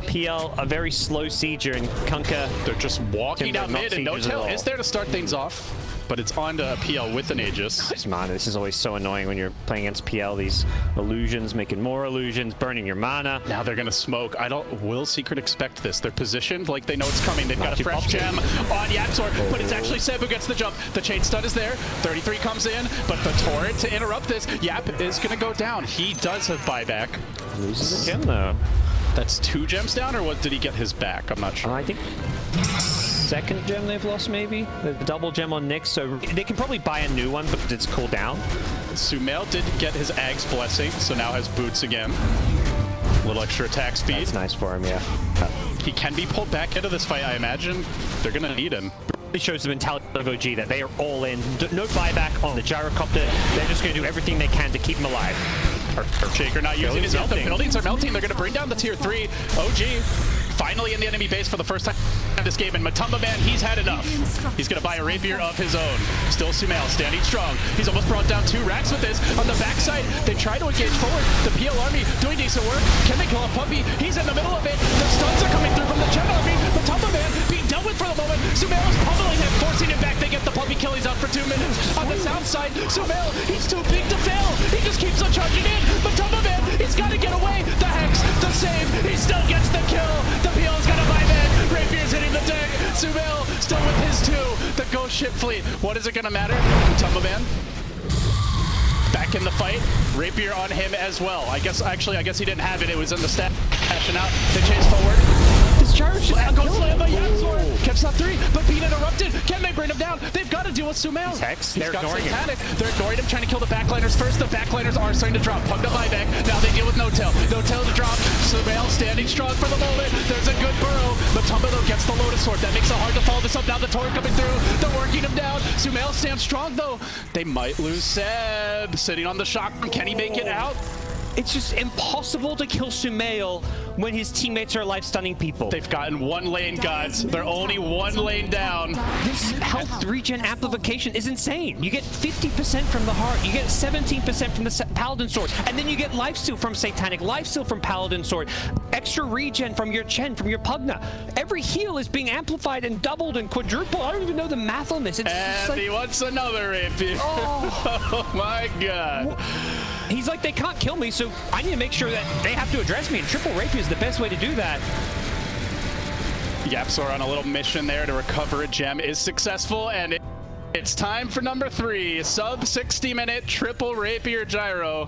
PL, a very slow sieger, and Kunkka... They're just walking Timber, down not mid, and no siegers at tail all. is there to start things off. But it's on to PL with an Aegis. This mana, this is always so annoying when you're playing against PL. These illusions, making more illusions, burning your mana. Now they're gonna smoke. Will Secret expect this? They're positioned like they know it's coming. They've got a fresh gem on Yapzor, but it's actually Seb who gets the jump. The chain stun is there. 33 comes in, but the torrent to interrupt this. Yap is gonna go down. He does have buyback. Loses a gem though. That's 2 gems down, or what? Did he get his back? I'm not sure. I think second gem they've lost, maybe. The double gem on Nyx, so they can probably buy a new one, but it's cooled down. Sumail did get his Ag's blessing, so now has boots again. A little extra attack speed. That's nice for him, yeah. He can be pulled back into this fight, I imagine. They're gonna need him. It shows the mentality of OG that they are all in. No buyback on the gyrocopter. They're just going to do everything they can to keep him alive. Shaker not using his ult. The melting. buildings are melting. They're going to bring down the tier 3. OG finally in the enemy base for the first time in this game. And Matumba Man, he's had enough. He's going to buy a Rapier of his own. Still Sumail standing strong. He's almost brought down 2 racks with this. On the backside, they try to engage forward. The PL army doing decent work. Can they kill a Puppy? He's in the middle of it. The stuns are coming through from the Chen army. Matumba Man being dealt with for the moment. Sumail is pummeling him, forcing him back. They get the Puppy kill. He's out for 2 minutes. On the south side, Sumail, he's too big to fail. He just keeps on charging in. Matumba Man, he's got to get away. The Hex, the save. He still gets the kill. The PL's got to buy back. Rapier's hitting the deck. Sumail still with his 2. The Ghost Ship Fleet. What is it going to matter? Matumba Man back in the fight. Rapier on him as well. I guess he didn't have it. It was in the stat. Cashing out. They chase forward. This charge goes slam by Yapzor. Catch that 3, but being interrupted. Can they bring him down? They've got to deal with Sumail. They're ignoring him. They're ignoring him, trying to kill the backliners first. The backliners are starting to drop. Pug the buyback. Now they deal with no tail. No tail to drop. Sumail standing strong for the moment. There's a good burrow. Matumba though gets the Lotus Sword. That makes it hard to follow this up. Now the torrent coming through. They're working him down. Sumail stands strong though. They might lose Seb. Sitting on the shotgun. Can he make it out? It's just impossible to kill Sumail when his teammates are life stunning people. They've gotten 1 lane, gods. They're only 1 lane down. This health regen amplification is insane. You get 50% from the heart, you get 17% from the paladin sword, and then you get lifesteal from satanic, lifesteal from paladin sword, extra regen from your Chen, from your Pugna. Every heal is being amplified and doubled and quadrupled. I don't even know the math on this. It's just And like, he wants another Rapier. Oh my god. he's like, they can't kill me, so I need to make sure that they have to address me, and triple Rapier is the best way to do that. Yapzor on a little mission there to recover a gem is successful, and It's time for number 3, sub 60-minute triple Rapier gyro.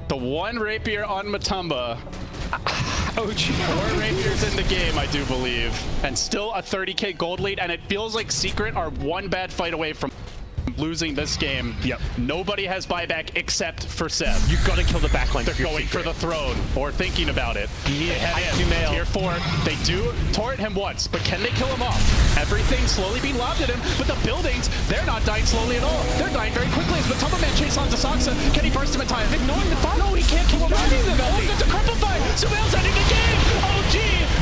The one Rapier on Matumba. Oh, 4 Rapiers in the game, I do believe. And still a 30k gold lead, and it feels like Secret are one bad fight away from losing this game. Yep. Nobody has buyback except for Seb. You gotta kill the backline. They're going for the throne, or thinking about it. You need They head in. Sumail. Tier 4, they do turret him once, but can they kill him off? Everything's slowly being lobbed at him, but the buildings, they're not dying slowly at all. They're dying very quickly. As Matumba Man chases on to Saksa. Can he burst him in time? Ignoring the fire. No, he can't kill him off. Oh, that's a crumple fight. Sumail's ending the game. OG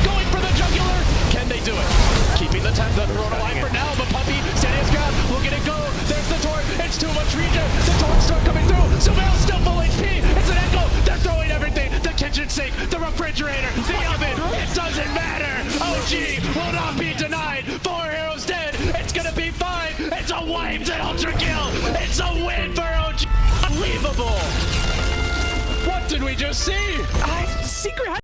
going for the jugular. Can they do it? Keeping the throne alive for now, but Puppy standing his ground. Look at it go. There's the torque. It's too much regen. The torque start coming through. Sumail's still full HP. It's an echo. They're throwing everything. The kitchen sink, the refrigerator, the oven. It doesn't matter. OG will not be denied. 4 heroes dead. It's gonna be 5. It's a wiped and ultra kill. It's a win for OG. Unbelievable. What did we just see? Secret